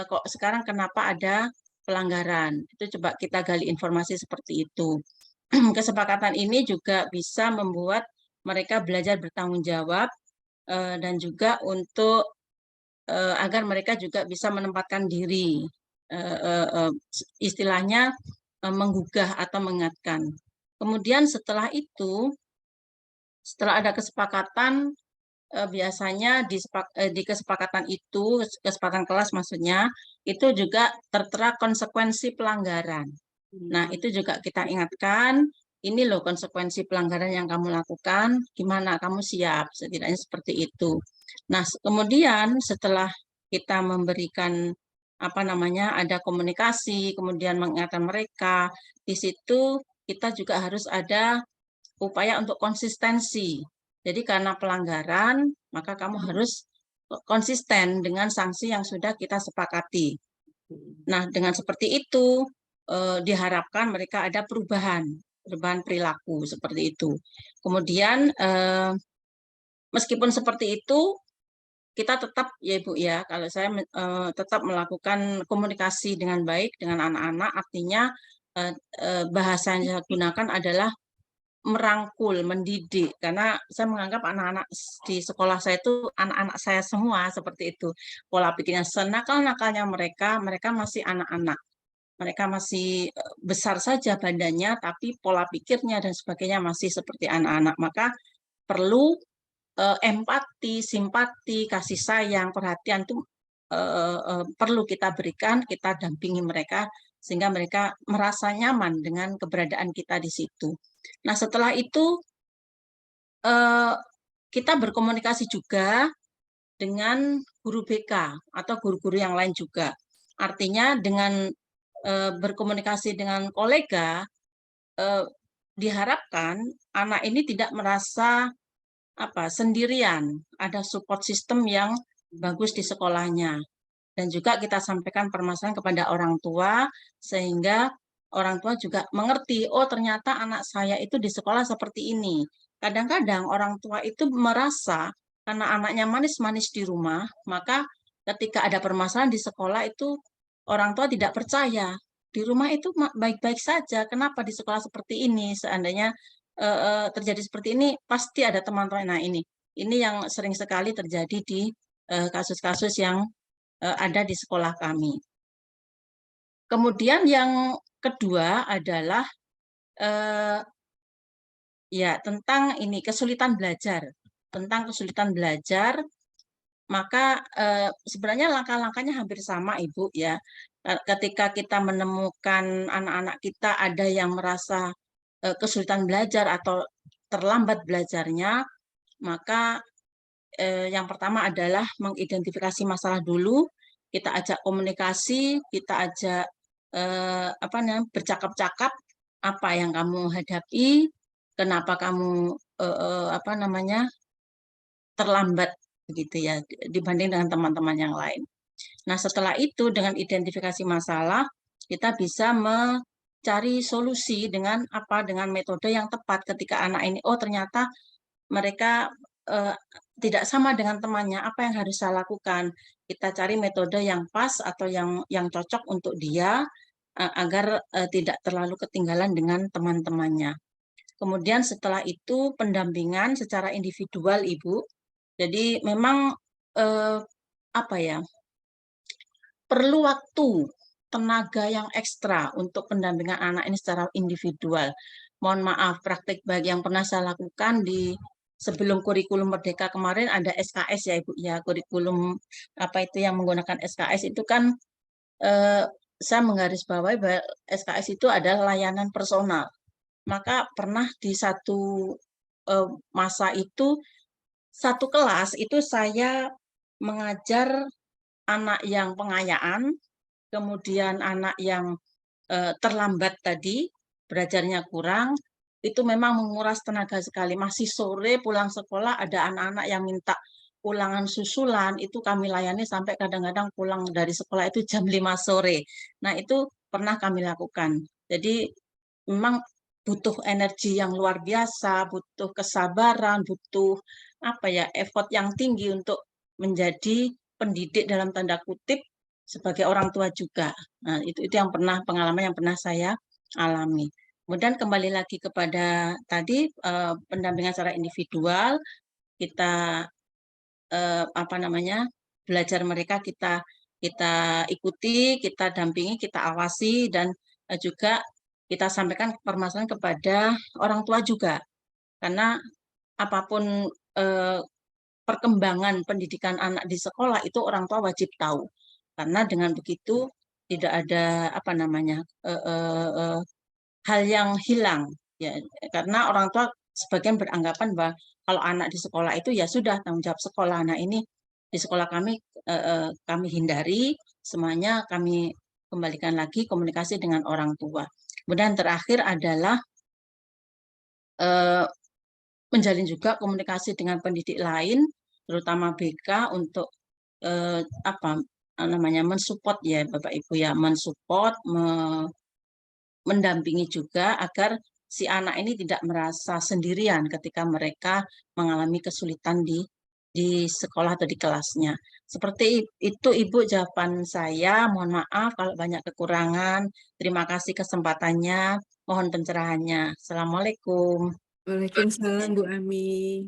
kok sekarang kenapa ada pelanggaran. Itu coba kita gali informasi seperti itu. Kesepakatan ini juga bisa membuat mereka belajar bertanggung jawab dan juga untuk agar mereka juga bisa menempatkan diri, istilahnya menggugah atau mengingatkan. Kemudian setelah itu, setelah ada kesepakatan, biasanya di kesepakatan itu, kesepakatan kelas maksudnya, itu juga tertera konsekuensi pelanggaran. Nah, itu juga kita ingatkan, ini loh konsekuensi pelanggaran yang kamu lakukan, gimana kamu siap, setidaknya seperti itu. Nah, kemudian setelah kita memberikan ada komunikasi, kemudian mengingatkan mereka, di situ kita juga harus ada upaya untuk konsistensi. Jadi karena pelanggaran, maka kamu harus konsisten dengan sanksi yang sudah kita sepakati. Nah, dengan seperti itu diharapkan mereka ada perubahan perilaku seperti itu. Kemudian meskipun seperti itu, kita tetap ya Ibu ya, kalau saya tetap melakukan komunikasi dengan baik dengan anak-anak, artinya bahasa yang saya gunakan adalah merangkul, mendidik, karena saya menganggap anak-anak di sekolah saya itu anak-anak saya semua seperti itu. Pola pikirnya senakal-nakalnya mereka masih anak-anak. Mereka masih besar saja badannya, tapi pola pikirnya dan sebagainya masih seperti anak-anak. Maka perlu empati, simpati, kasih sayang, perhatian itu perlu kita berikan, kita dampingi mereka sehingga mereka merasa nyaman dengan keberadaan kita di situ. Nah, setelah itu kita berkomunikasi juga dengan guru BK atau guru-guru yang lain juga. Artinya dengan berkomunikasi dengan kolega, diharapkan anak ini tidak merasa sendirian, ada support system yang bagus di sekolahnya. Dan juga kita sampaikan permasalahan kepada orang tua, sehingga orang tua juga mengerti, oh ternyata anak saya itu di sekolah seperti ini. Kadang-kadang orang tua itu merasa, karena anaknya manis-manis di rumah, maka ketika ada permasalahan di sekolah itu orang tua tidak percaya. Di rumah itu baik-baik saja, kenapa di sekolah seperti ini? Seandainya terjadi seperti ini, pasti ada teman-teman. Nah ini yang sering sekali terjadi di kasus-kasus yang ada di sekolah kami. Kemudian yang kedua adalah ya tentang ini kesulitan belajar. Tentang kesulitan belajar, maka sebenarnya langkah-langkahnya hampir sama Ibu ya. Ketika kita menemukan anak-anak kita ada yang merasa kesulitan belajar atau terlambat belajarnya, maka yang pertama adalah mengidentifikasi masalah dulu, kita ajak komunikasi, kita ajak bercakap-cakap apa yang kamu hadapi, kenapa kamu terlambat begitu ya dibanding dengan teman-teman yang lain. Nah, setelah itu dengan identifikasi masalah, kita bisa mencari solusi dengan metode yang tepat ketika anak ini ternyata mereka tidak sama dengan temannya, apa yang harus saya lakukan? Kita cari metode yang pas atau yang cocok untuk dia agar tidak terlalu ketinggalan dengan teman-temannya. Kemudian setelah itu pendampingan secara individual Ibu. Jadi memang perlu waktu, tenaga yang ekstra untuk pendampingan anak ini secara individual. Mohon maaf, praktik baik yang pernah saya lakukan di sebelum kurikulum Merdeka kemarin ada SKS ya Ibu ya, kurikulum yang menggunakan SKS itu kan saya menggarisbawahi bahwa SKS itu adalah layanan personal. Maka pernah di satu masa itu satu kelas itu saya mengajar anak yang pengayaan, kemudian anak yang terlambat tadi, belajarnya kurang, itu memang menguras tenaga sekali. Masih sore pulang sekolah ada anak-anak yang minta ulangan susulan, itu kami layani sampai kadang-kadang pulang dari sekolah itu jam 5 sore. Nah, itu pernah kami lakukan. Jadi memang butuh energi yang luar biasa, butuh kesabaran, butuh effort yang tinggi untuk menjadi pendidik dalam tanda kutip sebagai orang tua juga. Nah, itu yang pengalaman yang pernah saya alami. Kemudian kembali lagi kepada tadi pendampingan secara individual, kita belajar mereka kita ikuti, kita dampingi, kita awasi, dan juga kita sampaikan permasalahan kepada orang tua juga. Karena apapun perkembangan pendidikan anak di sekolah itu orang tua wajib tahu. Karena dengan begitu tidak ada apa namanya hal yang hilang ya, karena orang tua sebagian beranggapan bahwa kalau anak di sekolah itu ya sudah tanggung jawab sekolah. Nah, ini di sekolah kami hindari semuanya, kami kembalikan lagi komunikasi dengan orang tua. Kemudian terakhir adalah menjalin juga komunikasi dengan pendidik lain, terutama BK untuk apa namanya mensupport ya Bapak Ibu ya, mensupport, mendampingi juga agar si anak ini tidak merasa sendirian ketika mereka mengalami kesulitan di sekolah atau di kelasnya. Seperti itu Ibu jawaban saya. Mohon maaf kalau banyak kekurangan. Terima kasih kesempatannya. Mohon pencerahannya. Assalamualaikum. Waalaikumsalam Bu Ami.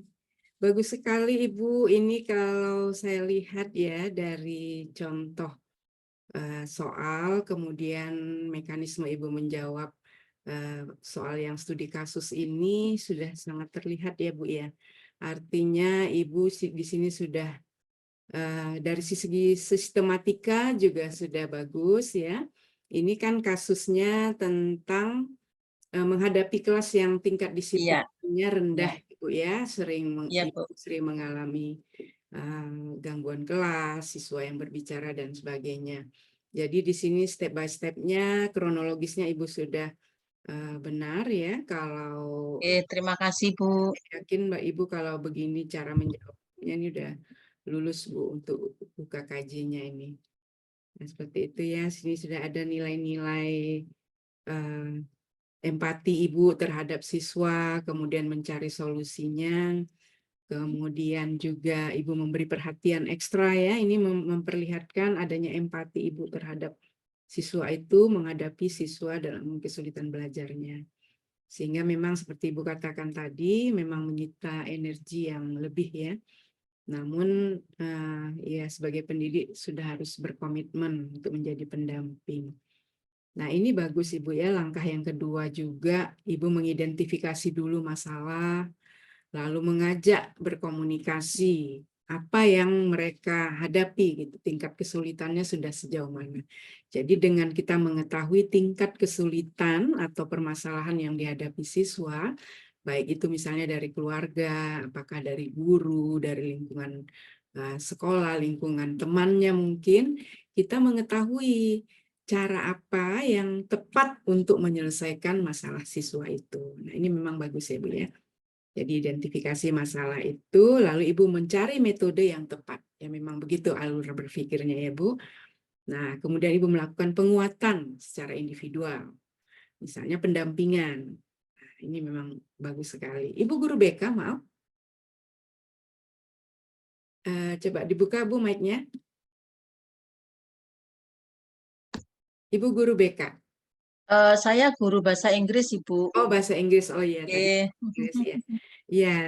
Bagus sekali Ibu. Ini kalau saya lihat ya dari contoh soal, kemudian mekanisme Ibu menjawab soal yang studi kasus ini sudah sangat terlihat ya Bu ya. Artinya Ibu di sini sudah dari segi sistematika juga sudah bagus ya. Ini kan kasusnya tentang menghadapi kelas yang tingkat disiplinnya rendah, Ibu ya, sering mengalami gangguan kelas, siswa yang berbicara dan sebagainya. Jadi di sini step by step-nya, kronologisnya Ibu sudah benar ya. Kalau terima kasih Bu. yakin Mbak Ibu kalau begini cara menjawabnya ini udah lulus Bu untuk buka KJ-nya ini. Nah, seperti itu ya. Sini sudah ada nilai-nilai empati Ibu terhadap siswa, kemudian mencari solusinya, kemudian juga Ibu memberi perhatian ekstra ya, ini memperlihatkan adanya empati Ibu terhadap siswa itu menghadapi siswa dalam kesulitan belajarnya. Sehingga memang seperti Ibu katakan tadi, memang menyita energi yang lebih ya. Namun ya sebagai pendidik sudah harus berkomitmen untuk menjadi pendamping. Nah, ini bagus Ibu ya. Langkah yang kedua juga Ibu mengidentifikasi dulu masalah, lalu mengajak berkomunikasi apa yang mereka hadapi gitu, tingkat kesulitannya sudah sejauh mana. Jadi dengan kita mengetahui tingkat kesulitan atau permasalahan yang dihadapi siswa, baik itu misalnya dari keluarga, apakah dari guru, dari lingkungan sekolah, lingkungan temannya mungkin, kita mengetahui cara apa yang tepat untuk menyelesaikan masalah siswa itu. Nah, ini memang bagus ya Bu ya. Jadi identifikasi masalah itu, lalu Ibu mencari metode yang tepat. Ya memang begitu alur berpikirnya ya Bu. Nah, kemudian Ibu melakukan penguatan secara individual. Misalnya pendampingan. Nah, ini memang bagus sekali. Ibu guru BK, maaf. Coba dibuka Bu mic-nya. Ibu guru BK. Saya guru bahasa Inggris Ibu. Oh, bahasa Inggris. Oh iya, tadi Inggris ya. Ya,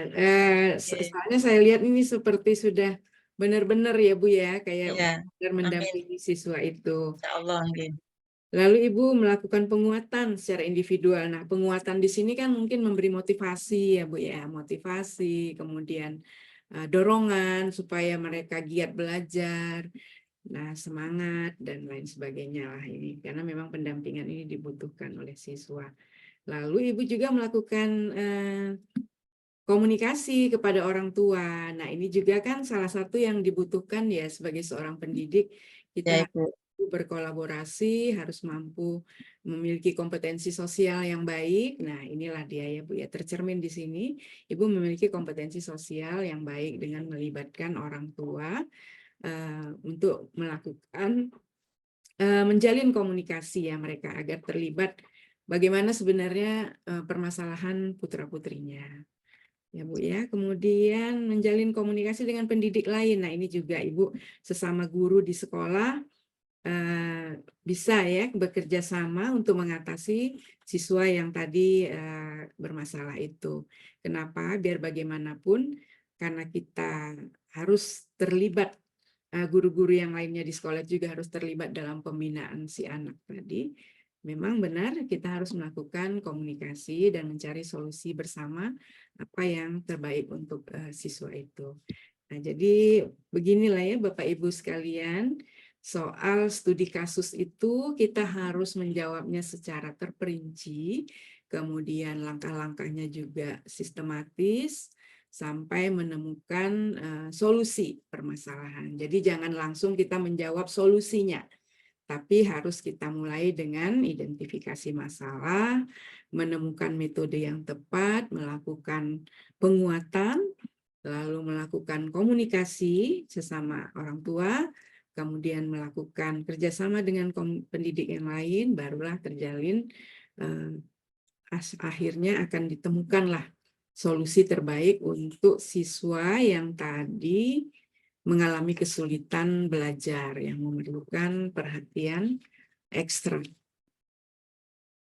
soalnya saya lihat ini seperti sudah benar-benar ya Bu ya, kayak benar mendampingi siswa itu. Insya Allah. Lalu Ibu melakukan penguatan secara individual. Nah, penguatan di sini kan mungkin memberi motivasi ya Bu ya, motivasi, kemudian dorongan supaya mereka giat belajar. Nah, semangat dan lain sebagainya lah ini, karena memang pendampingan ini dibutuhkan oleh siswa. Lalu Ibu juga melakukan komunikasi kepada orang tua. Nah, ini juga kan salah satu yang dibutuhkan ya sebagai seorang pendidik. Kita harus berkolaborasi, harus mampu memiliki kompetensi sosial yang baik. Nah, inilah dia ya Bu ya, tercermin di sini. Ibu memiliki kompetensi sosial yang baik dengan melibatkan orang tua untuk melakukan menjalin komunikasi ya mereka agar terlibat bagaimana sebenarnya permasalahan putra-putrinya. Ya Bu ya, kemudian menjalin komunikasi dengan pendidik lain. Nah, ini juga Ibu sesama guru di sekolah bisa ya bekerja sama untuk mengatasi siswa yang tadi bermasalah itu. Kenapa? Biar bagaimanapun karena kita harus terlibat, guru-guru yang lainnya di sekolah juga harus terlibat dalam pembinaan si anak tadi. Memang benar kita harus melakukan komunikasi dan mencari solusi bersama apa yang terbaik untuk siswa itu. Nah, jadi beginilah ya Bapak Ibu sekalian, soal studi kasus itu kita harus menjawabnya secara terperinci, kemudian langkah-langkahnya juga sistematis, sampai menemukan solusi permasalahan. Jadi jangan langsung kita menjawab solusinya, tapi harus kita mulai dengan identifikasi masalah, menemukan metode yang tepat, melakukan penguatan, lalu melakukan komunikasi sesama orang tua, kemudian melakukan kerjasama dengan pendidik yang lain, barulah terjalin, akhirnya akan ditemukanlah solusi terbaik untuk siswa yang tadi mengalami kesulitan belajar yang memerlukan perhatian ekstra.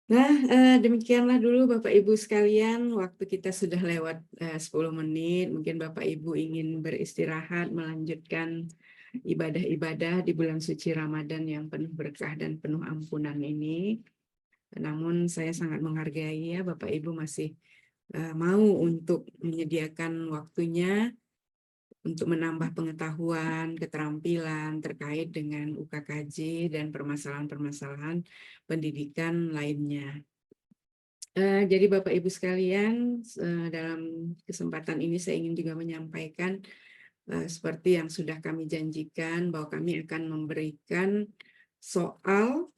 Nah, demikianlah dulu Bapak Ibu sekalian, waktu kita sudah lewat 10 menit, mungkin Bapak Ibu ingin beristirahat, melanjutkan ibadah-ibadah di bulan suci Ramadan yang penuh berkah dan penuh ampunan ini. Namun saya sangat menghargai ya Bapak Ibu masih mau untuk menyediakan waktunya untuk menambah pengetahuan, keterampilan terkait dengan UKKJ dan permasalahan-permasalahan pendidikan lainnya. Jadi Bapak Ibu sekalian, dalam kesempatan ini saya ingin juga menyampaikan seperti yang sudah kami janjikan bahwa kami akan memberikan soal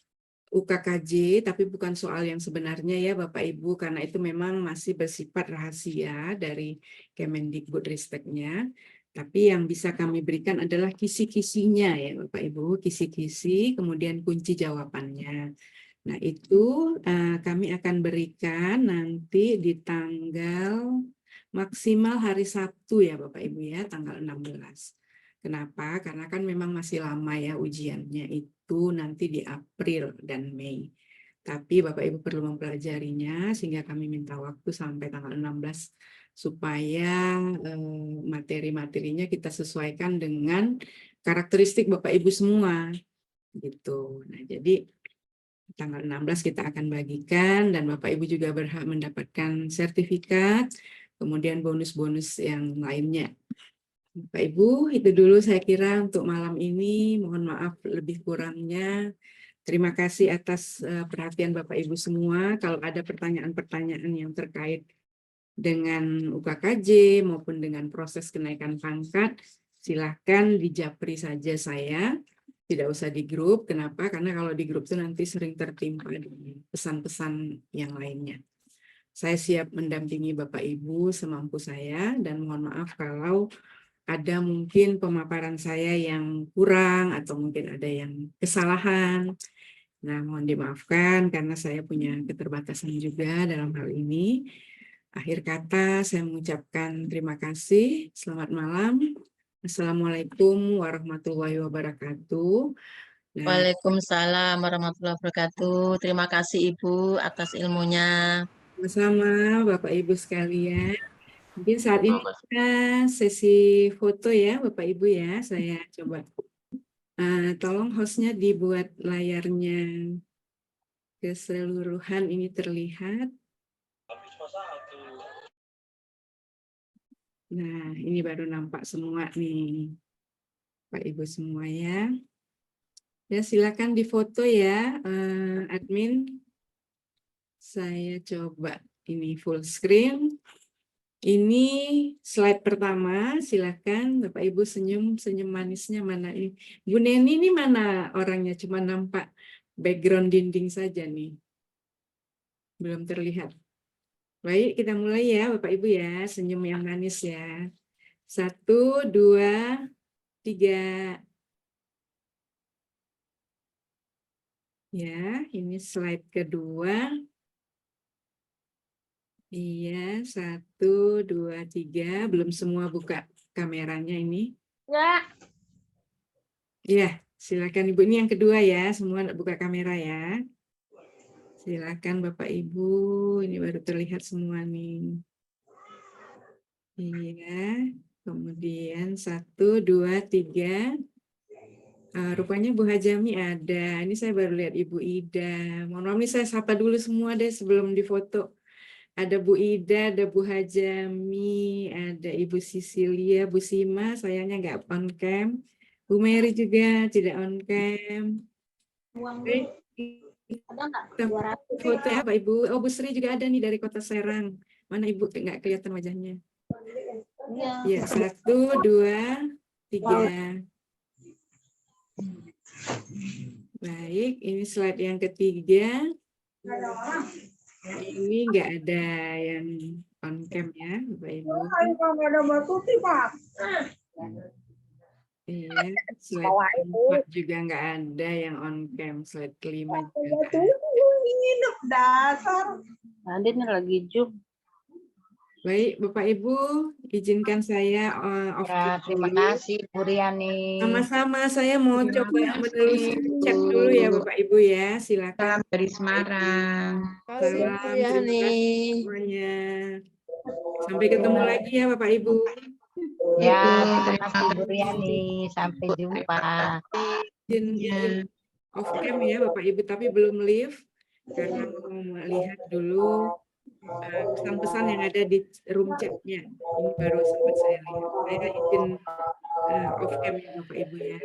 UKKJ, tapi bukan soal yang sebenarnya ya Bapak Ibu, karena itu memang masih bersifat rahasia dari Kemendikbudristeknya. Tapi yang bisa kami berikan adalah kisi-kisinya ya Bapak Ibu, kisi-kisi, kemudian kunci jawabannya. Nah itu kami akan berikan nanti di tanggal maksimal hari Sabtu ya Bapak Ibu ya, tanggal 16. Kenapa? Karena kan memang masih lama ya ujiannya itu nanti di April dan Mei. Tapi Bapak Ibu perlu mempelajarinya sehingga kami minta waktu sampai tanggal 16 supaya materi-materinya kita sesuaikan dengan karakteristik Bapak Ibu semua gitu. Nah, jadi tanggal 16 kita akan bagikan dan Bapak Ibu juga berhak mendapatkan sertifikat, kemudian bonus-bonus yang lainnya. Bapak Ibu, itu dulu saya kira untuk malam ini. Mohon maaf lebih kurangnya. Terima kasih atas perhatian Bapak Ibu semua. Kalau ada pertanyaan-pertanyaan yang terkait dengan UKKJ maupun dengan proses kenaikan pangkat, silahkan dijapri saja saya. Tidak usah di grup. Kenapa? Karena kalau di grup itu nanti sering tertimpa dengan pesan-pesan yang lainnya. Saya siap mendampingi Bapak Ibu semampu saya dan mohon maaf kalau ada mungkin pemaparan saya yang kurang atau mungkin ada yang kesalahan. Nah, mohon dimaafkan karena saya punya keterbatasan juga dalam hal ini. Akhir kata saya mengucapkan terima kasih. Selamat malam. Assalamualaikum warahmatullahi wabarakatuh. Waalaikumsalam warahmatullahi wabarakatuh. Terima kasih Ibu atas ilmunya. Sama-sama Bapak Ibu sekalian. Mungkin saat ini kita sesi foto ya Bapak Ibu ya. Saya coba tolong hostnya dibuat layarnya keseluruhan ini terlihat. Nah, ini baru nampak semua nih, Pak Ibu semua ya. Ya, silakan difoto ya, admin. Saya coba ini full screen. Ini slide pertama, silakan Bapak Ibu senyum manisnya mana ini. Bu Neni ini mana orangnya, cuma nampak background dinding saja nih. Belum terlihat. Baik, kita mulai ya Bapak Ibu ya, senyum yang manis ya. 1, 2, 3. Ya, ini slide kedua. Iya, 1, 2, 3. Belum semua buka kameranya ini. Ya. Iya, silakan Ibu. Ini yang kedua ya, semua buka kamera ya. Silakan Bapak Ibu, ini baru terlihat semua nih. Iya, kemudian 1, 2, 3. Rupanya Bu Hajami ada. Ini saya baru lihat Ibu Ida. Mohon maaf nih saya sapa dulu semua deh sebelum difoto. Ada Bu Ida, ada Bu Hajami, ada Ibu Sisilia, Bu Sima, sayangnya nggak on cam. Bu Mary juga tidak on cam. Baik, kita foto ya Pak Ibu. Oh, Bu Sri juga ada nih dari Kota Serang. Mana Ibu? Nggak kelihatan wajahnya. Ya, 1, 2, 3. Baik, ini slide yang ketiga. Ini nggak ada yang on cam ya, Bapak Ibu. Iya, slide keempat juga nggak ada yang on cam, slide kelima juga nggak ada. Adin lagi Zoom. Baik, Bapak Ibu, izinkan saya off cam Terima dulu. kasih Bu Riani. Sama-sama, saya mau Terima coba kasih, menelusuri chat dulu ya Bapak Ibu ya, silakan. Salam dari Semarang. Salam, terima kasih semuanya. Sampai ketemu lagi ya Bapak Ibu. Ya, terima kasih Bu Riani. Sampai jumpa. Izin off cam ya Bapak Ibu, tapi belum live karena mau melihat dulu pesan-pesan yang ada di room chatnya. Ini baru sempat saya lihat. Saya izin off cam ya Bapak Ibu ya.